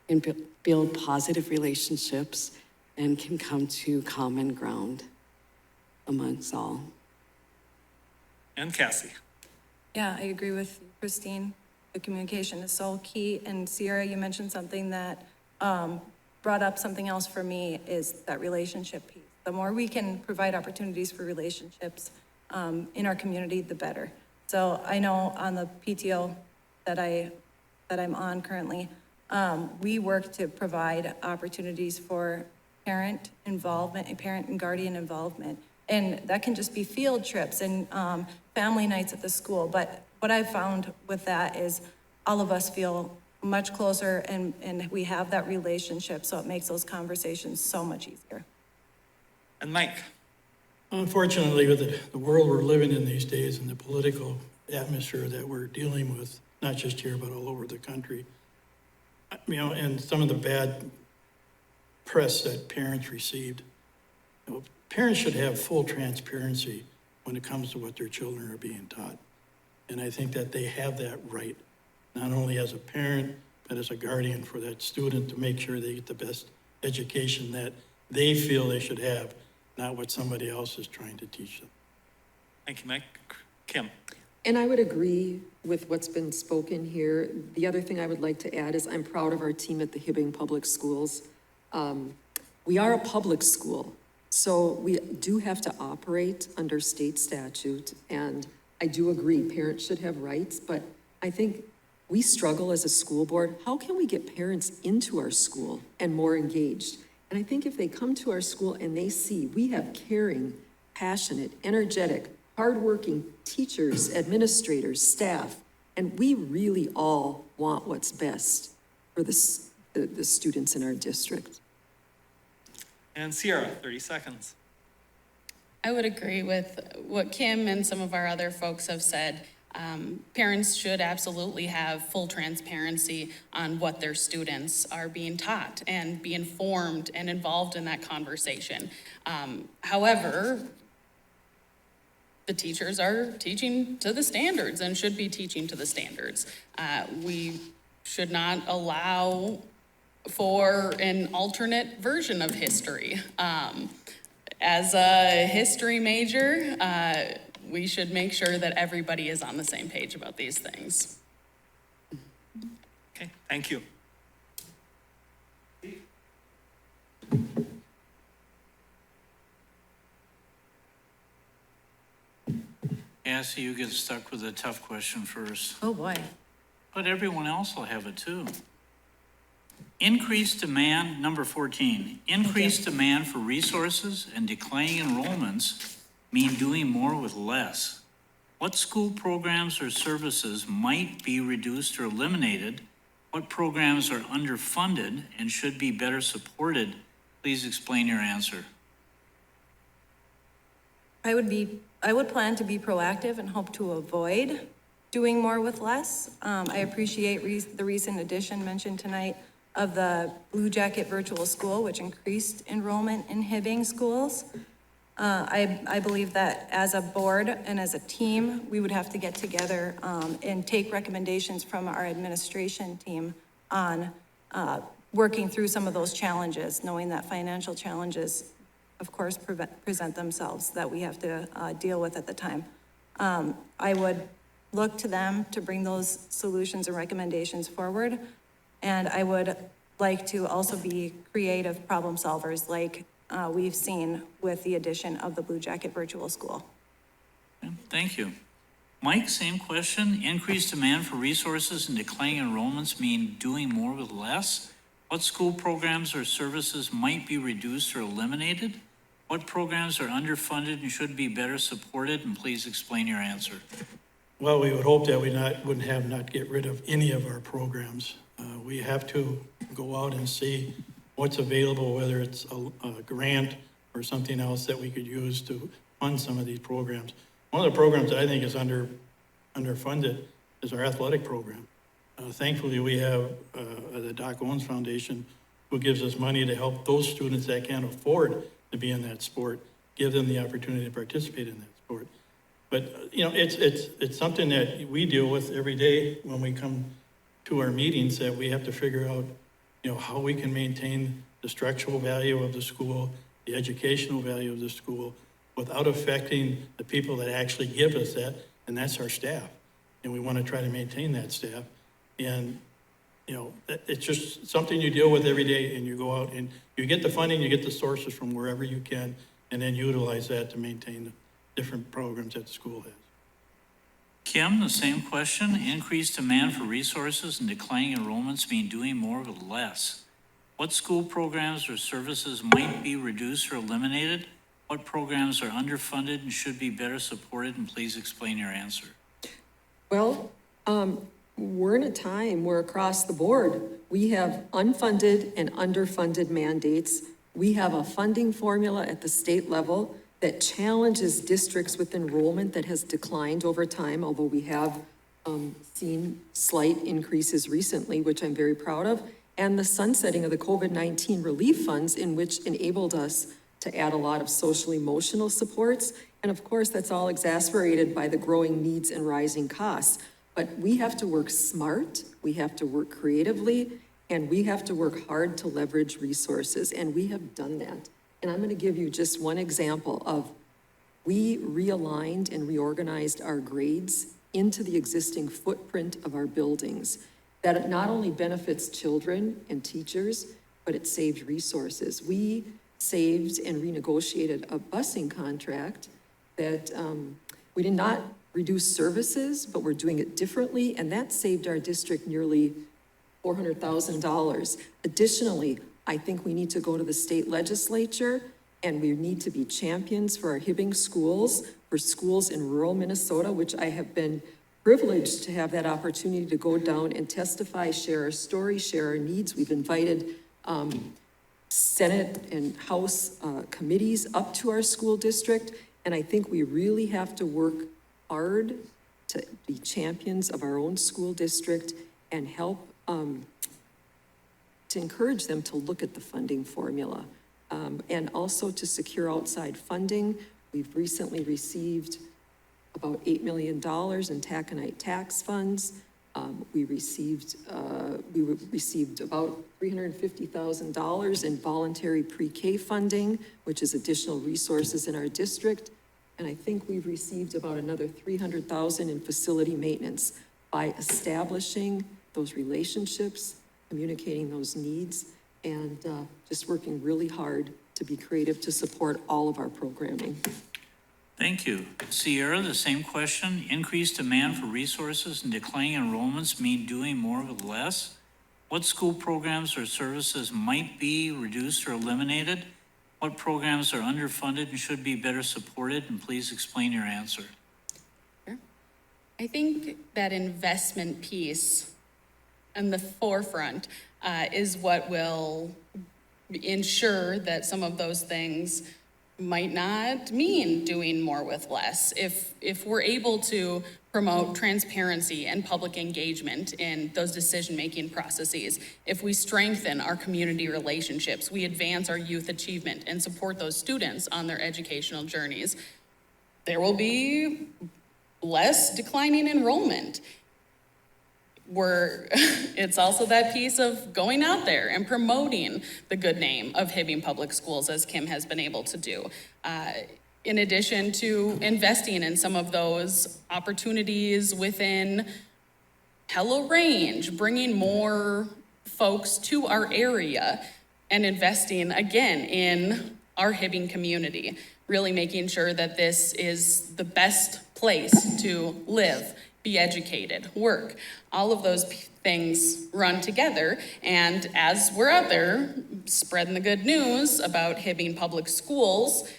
can build positive relationships and can come to common ground amongst all. And Cassie. Yeah, I agree with Christine. The communication is so key. And Sierra, you mentioned something that brought up something else for me, is that relationship piece. The more we can provide opportunities for relationships in our community, the better. So I know on the PTO that I'm on currently, we work to provide opportunities for parent involvement and parent and guardian involvement. And that can just be field trips and family nights at the school. But what I've found with that is all of us feel much closer and we have that relationship. So it makes those conversations so much easier. And Mike. Unfortunately, with the world we're living in these days and the political atmosphere that we're dealing with, not just here, but all over the country, you know, and some of the bad press that parents received, you know, parents should have full transparency when it comes to what their children are being taught. And I think that they have that right, not only as a parent, but as a guardian for that student, to make sure they get the best education that they feel they should have, not what somebody else is trying to teach them. Thank you, Mike. Kim. And I would agree with what's been spoken here. The other thing I would like to add is I'm proud of our team at the Hibbing Public Schools. We are a public school, so we do have to operate under state statute, and I do agree parents should have rights, but I think we struggle as a school board. How can we get parents into our school and more engaged? And I think if they come to our school and they see we have caring, passionate, energetic, hardworking teachers, administrators, staff, and we really all want what's best for the students in our district. And Sierra, 30 seconds. I would agree with what Kim and some of our other folks have said. Parents should absolutely have full transparency on what their students are being taught and be informed and involved in that conversation. However, the teachers are teaching to the standards and should be teaching to the standards. We should not allow for an alternate version of history. As a history major, we should make sure that everybody is on the same page about these things. Okay, thank you. Cassie, you get stuck with a tough question first, Oh, boy. but everyone else will have it too. Increased demand, number 14, increased demand for resources and declining enrollments mean doing more with less. What school programs or services might be reduced or eliminated? What programs are underfunded and should be better supported? Please explain your answer. I would plan to be proactive and hope to avoid doing more with less. I appreciate the recent addition mentioned tonight of the Blue Jacket Virtual School, which increased enrollment in Hibbing schools. I believe that as a board and as a team, we would have to get together and take recommendations from our administration team on working through some of those challenges, knowing that financial challenges, of course, present themselves that we have to deal with at the time. I would look to them to bring those solutions and recommendations forward. And I would like to also be creative problem solvers like we've seen with the addition of the Blue Jacket Virtual School. Okay, thank you. Mike, same question. Increased demand for resources and declining enrollments mean doing more with less? What school programs or services might be reduced or eliminated? What programs are underfunded and should be better supported? And please explain your answer. Well, we would hope that we wouldn't have not get rid of any of our programs. We have to go out and see what's available, whether it's a grant or something else that we could use to fund some of these programs. One of the programs that I think is underfunded is our athletic program. Thankfully, we have the Doc Owens Foundation, who gives us money to help those students that can't afford to be in that sport, give them the opportunity to participate in that sport. But, you know, it's something that we deal with every day when we come to our meetings, that we have to figure out, you know, how we can maintain the structural value of the school, the educational value of the school, without affecting the people that actually give us that, and that's our staff. And we want to try to maintain that staff. And, you know, it's just something you deal with every day, and you go out and you get the funding, you get the sources from wherever you can, and then utilize that to maintain the different programs that the school has. Kim, the same question. Increased demand for resources and declining enrollments mean doing more with less. What school programs or services might be reduced or eliminated? What programs are underfunded and should be better supported? And please explain your answer. Well, we're in a time where across the board, we have unfunded and underfunded mandates. We have a funding formula at the state level that challenges districts with enrollment that has declined over time, although we have seen slight increases recently, which I'm very proud of, and the sunsetting of the COVID-19 relief funds, in which enabled us to add a lot of social emotional supports. And of course, that's all exacerbated by the growing needs and rising costs. But we have to work smart, we have to work creatively, and we have to work hard to leverage resources, and we have done that. And I'm going to give you just one example of, we realigned and reorganized our grades into the existing footprint of our buildings. That it not only benefits children and teachers, but it saved resources. We saved and renegotiated a busing contract that we did not reduce services, but we're doing it differently, and that saved our district nearly $400,000. Additionally, I think we need to go to the state legislature, and we need to be champions for our Hibbing schools, for schools in rural Minnesota, which I have been privileged to have that opportunity to go down and testify, share our story, share our needs. We've invited Senate and House committees up to our school district, and I think we really have to work hard to be champions of our own school district and help to encourage them to look at the funding formula, and also to secure outside funding. We've recently received about $8 million in taconite tax funds. We received about $350,000 in voluntary pre-K funding, which is additional resources in our district. And I think we've received about another $300,000 in facility maintenance by establishing those relationships, communicating those needs, and just working really hard to be creative to support all of our programming. Thank you. Sierra, the same question. Increased demand for resources and declining enrollments mean doing more with less. What school programs or services might be reduced or eliminated? What programs are underfunded and should be better supported? And please explain your answer. I think that investment piece in the forefront is what will ensure that some of those things might not mean doing more with less. If we're able to promote transparency and public engagement in those decision-making processes, if we strengthen our community relationships, we advance our youth achievement and support those students on their educational journeys, there will be less declining enrollment. It's also that piece of going out there and promoting the good name of Hibbing Public Schools, as Kim has been able to do. In addition to investing in some of those opportunities within Hello Range, bringing more folks to our area and investing again in our Hibbing community, really making sure that this is the best place to live, be educated, work. All of those things run together. And as we're out there spreading the good news about Hibbing Public Schools,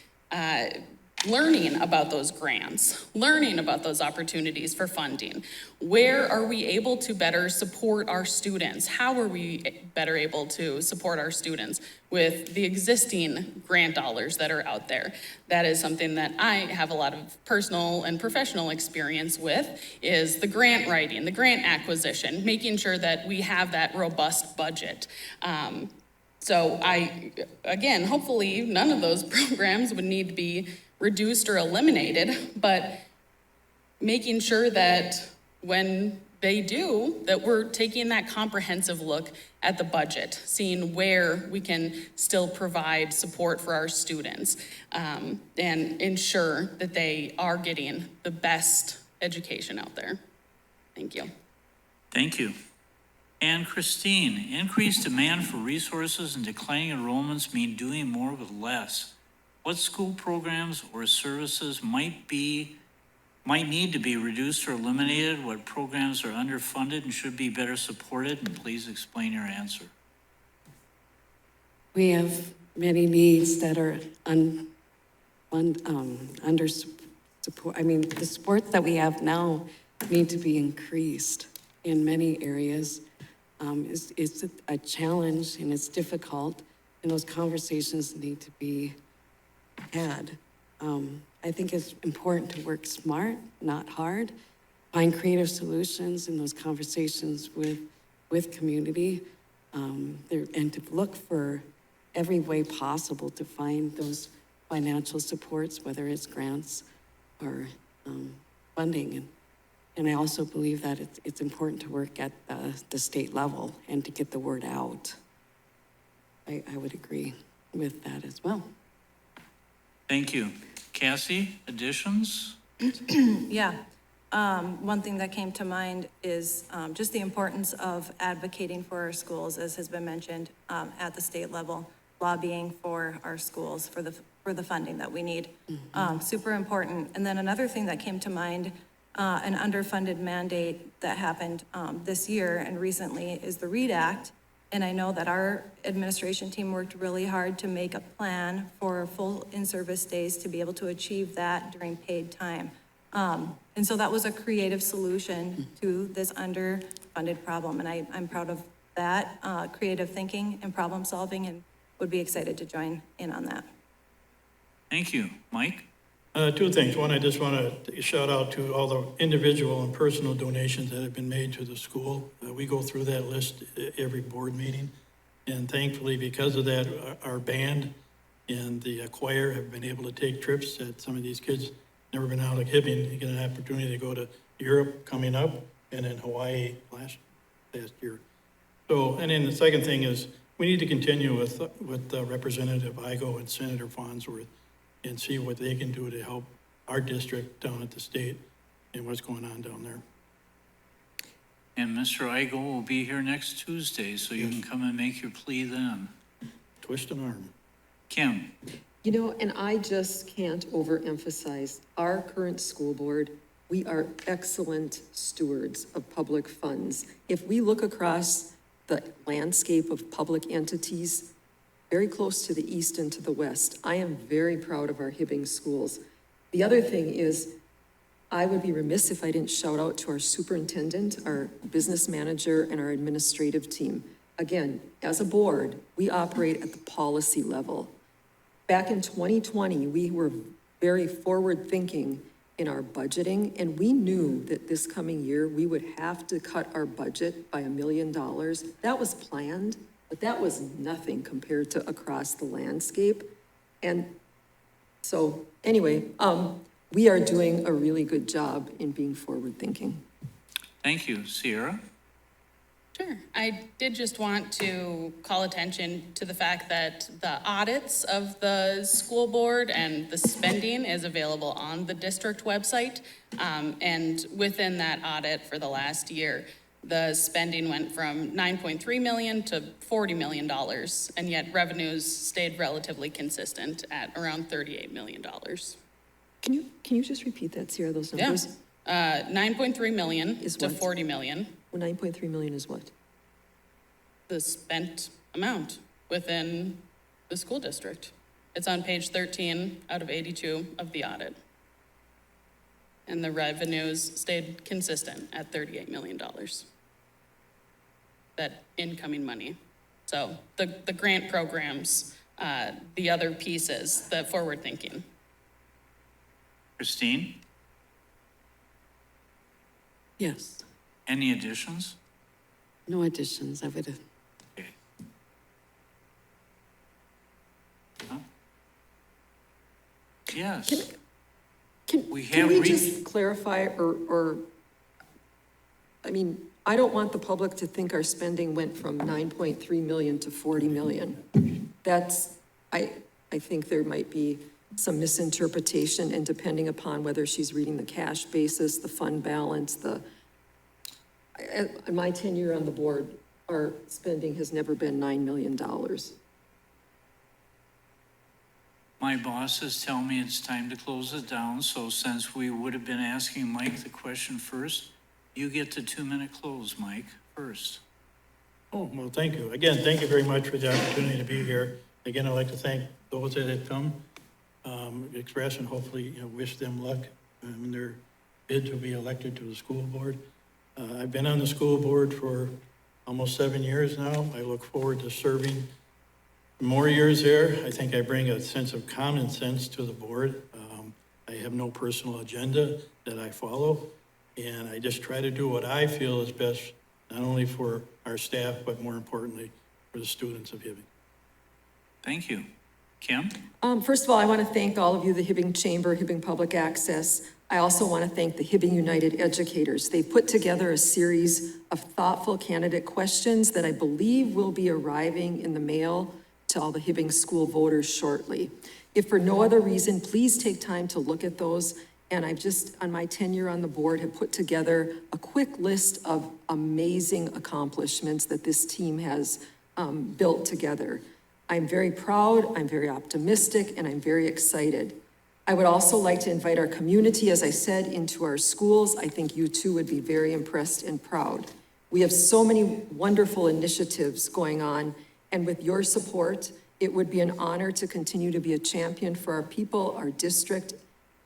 learning about those grants, learning about those opportunities for funding. Where are we able to better support our students? How are we better able to support our students with the existing grant dollars that are out there? That is something that I have a lot of personal and professional experience with, is the grant writing, the grant acquisition, making sure that we have that robust budget. So again, hopefully none of those programs would need to be reduced or eliminated, but making sure that when they do, that we're taking that comprehensive look at the budget, seeing where we can still provide support for our students, and ensure that they are getting the best education out there. Thank you. Thank you. And Christine, increased demand for resources and declining enrollments mean doing more with less. What school programs or services might need to be reduced or eliminated? What programs are underfunded and should be better supported? And please explain your answer. We have many needs that are under support. I mean, the supports that we have now need to be increased in many areas. It's a challenge and it's difficult, and those conversations need to be had. I think it's important to work smart, not hard, find creative solutions in those conversations with community, and to look for every way possible to find those financial supports, whether it's grants or funding. And I also believe that it's important to work at the state level and to get the word out. I would agree with that as well. Thank you. Cassie, additions? Yeah. One thing that came to mind is just the importance of advocating for our schools, as has been mentioned, at the state level, lobbying for our schools for the funding that we need. Super important. And then another thing that came to mind, an underfunded mandate that happened this year and recently, is the READ Act. And I know that our administration team worked really hard to make a plan for full in-service days to be able to achieve that during paid time. And so that was a creative solution to this underfunded problem. And I'm proud of that creative thinking and problem solving, and would be excited to join in on that. Thank you. Mike? Two things. One, I just want to shout out to all the individual and personal donations that have been made to the school. We go through that list every board meeting. And thankfully, because of that, our band and the choir have been able to take trips that some of these kids never been out of Hibbing. You get an opportunity to go to Europe coming up, and then Hawaii last year. So, and then the second thing is we need to continue with Representative Igo and Senator Farnsworth and see what they can do to help our district down at the state and what's going on down there. And Mr. Igo will be here next Tuesday, so you can come and make your plea then. Twist an arm. Kim? You know, and I just can't overemphasize, our current school board, we are excellent stewards of public funds. If we look across the landscape of public entities, very close to the east and to the west, I am very proud of our Hibbing schools. The other thing is, I would be remiss if I didn't shout out to our superintendent, our business manager, and our administrative team. Again, as a board, we operate at the policy level. Back in 2020, we were very forward-thinking in our budgeting, and we knew that this coming year, we would have to cut our budget by $1 million. That was planned, but that was nothing compared to across the landscape. And so, anyway, we are doing a really good job in being forward-thinking. Thank you. Sierra? Sure. I did just want to call attention to the fact that the audits of the school board and the spending is available on the district website. And within that audit for the last year, the spending went from 9.3 million to $40 million, and yet revenues stayed relatively consistent at around $38 million. Can you just repeat that, Sierra, those Yeah. numbers? 9.3 million Is to what? 40 million, Well, 9.3 million is what? the spent amount within the school district. It's on page 13 out of 82 of the audit. And the revenues stayed consistent at $38 million. That incoming money. So the grant programs, the other pieces, the forward thinking. Christine? Yes, Any additions? no additions. I would, Okay. Huh? Yes. Can We can have we reached- just clarify, I mean, I don't want the public to think our spending went from 9.3 million to 40 million. That's, I think there might be some misinterpretation, and depending upon whether she's reading the cash basis, the fund balance, in my tenure on the board, our spending has never been $9 million. My bosses tell me it's time to close it down, so since we would have been asking Mike the question first, you get the 2-minute close, Mike, first. Oh, well, thank you. Again, thank you very much for the opportunity to be here. Again, I'd like to thank those that have come, express and hopefully, wish them luck in their bid to be elected to the school board. I've been on the school board for almost 7 years now. I look forward to serving more years there. I think I bring a sense of common sense to the board. I have no personal agenda that I follow, and I just try to do what I feel is best, not only for our staff, but more importantly, for the students of Hibbing. Thank you. Kim? First of all, I want to thank all of you, the Hibbing Chamber, Hibbing Public Access. I also want to thank the Hibbing United Educators. They put together a series of thoughtful candidate questions that I believe will be arriving in the mail to all the Hibbing school voters shortly. If for no other reason, please take time to look at those. And I've just, on my tenure on the board, have put together a quick list of amazing accomplishments that this team has built together. I'm very proud, I'm very optimistic, and I'm very excited. I would also like to invite our community, as I said, into our schools. I think you too would be very impressed and proud. We have so many wonderful initiatives going on, and with your support, it would be an honor to continue to be a champion for our people, our district,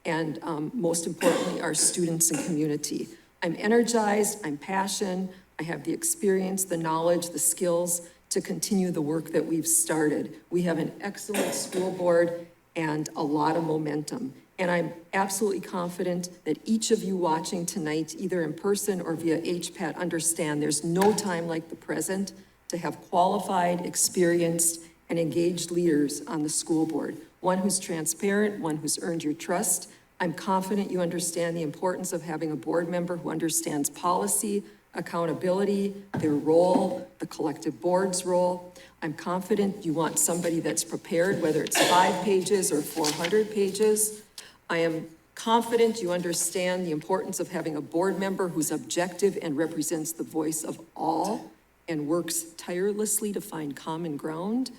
and most importantly, our students and community. I'm energized, I'm passionate, I have the experience, the knowledge, the skills to continue the work that we've started. We have an excellent school board and a lot of momentum. And I'm absolutely confident that each of you watching tonight, either in person or via HPAT, understand there's no time like the present to have qualified, experienced, and engaged leaders on the school board. One who's transparent, one who's earned your trust. I'm confident you understand the importance of having a board member who understands policy, accountability, their role, the collective board's role. I'm confident you want somebody that's prepared, whether it's 5 pages or 400 pages. I am confident you understand the importance of having a board member who's objective and represents the voice of all and works tirelessly to find common ground.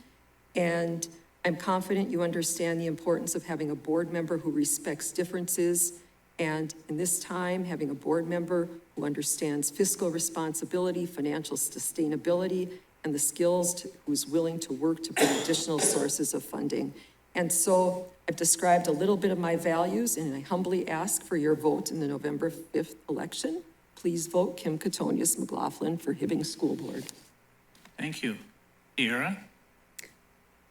And I'm confident you understand the importance of having a board member who respects differences, and in this time, having a board member who understands fiscal responsibility, financial sustainability, and the skills who's willing to work to bring additional sources of funding. And so I've described a little bit of my values, and I humbly ask for your vote in the November 5th election. Please vote Kim Catonius McLaughlin for Hibbing School Board. Thank you. Sierra?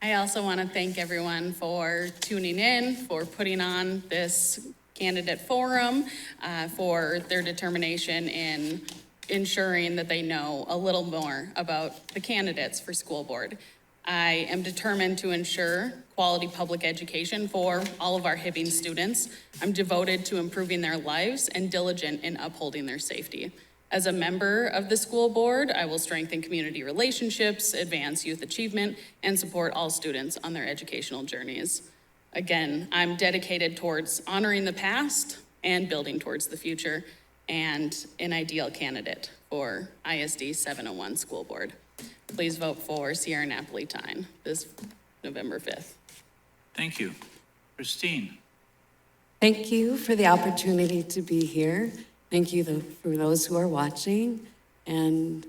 I also want to thank everyone for tuning in, for putting on this candidate forum, for their determination in ensuring that they know a little more about the candidates for school board. I am determined to ensure quality public education for all of our Hibbing students. I'm devoted to improving their lives and diligent in upholding their safety. As a member of the school board, I will strengthen community relationships, advance youth achievement, and support all students on their educational journeys. Again, I'm dedicated towards honoring the past and building towards the future, and an ideal candidate for ISD 701 School Board. Please vote for Sierra Napoli-Tyne this November 5th. Thank you. Christine? Thank you for the opportunity to be here. Thank you for those who are watching. And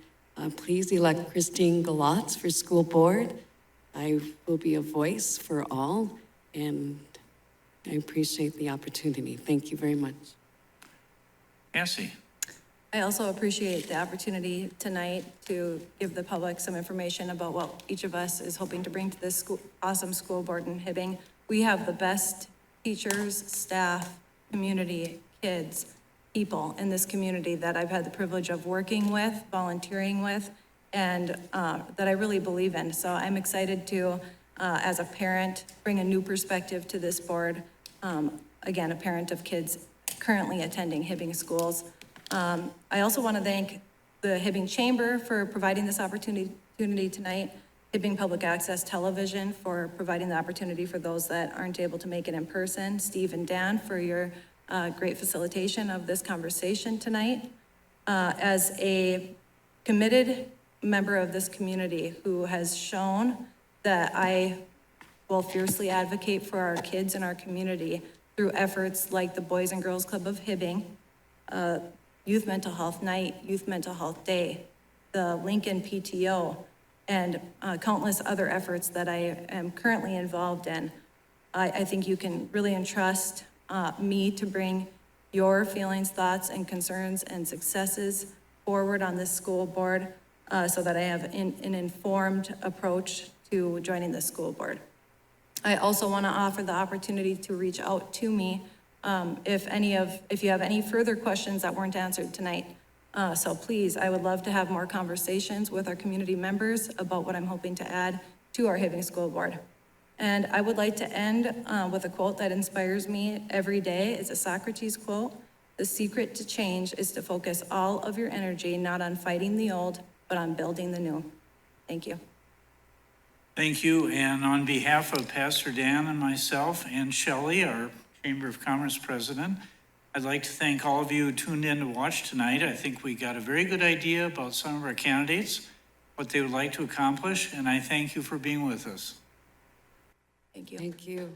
please elect Christine Galatz for school board. I will be a voice for all, and I appreciate the opportunity. Thank you very much. Cassie? I also appreciate the opportunity tonight to give the public some information about what each of us is hoping to bring to this awesome school board in Hibbing. We have the best teachers, staff, community, kids, people in this community that I've had the privilege of working with, volunteering with, and that I really believe in. So I'm excited to, as a parent, bring a new perspective to this board. Again, a parent of kids currently attending Hibbing schools. I also want to thank the Hibbing Chamber for providing this opportunity tonight, Hibbing Public Access Television for providing the opportunity for those that aren't able to make it in person, Steve and Dan for your great facilitation of this conversation tonight. As a committed member of this community who has shown that I will fiercely advocate for our kids in our community through efforts like the Boys and Girls Club of Hibbing, Youth Mental Health Night, Youth Mental Health Day, the Lincoln PTO, and countless other efforts that I am currently involved in. I think you can really entrust me to bring your feelings, thoughts, and concerns and successes forward on this school board so that I have an informed approach to joining the school board. I also want to offer the opportunity to reach out to me if you have any further questions that weren't answered tonight. So please, I would love to have more conversations with our community members about what I'm hoping to add to our Hibbing School Board. And I would like to end with a quote that inspires me every day. It's a Socrates quote. The secret to change is to focus all of your energy not on fighting the old, but on building the new. Thank you. Thank you. And on behalf of Pastor Dan and myself and Shelley, our Chamber of Commerce president, I'd like to thank all of you who tuned in to watch tonight. I think we got a very good idea about some of our candidates, what they would like to accomplish, and I thank you for being with us. Thank you. Thank you.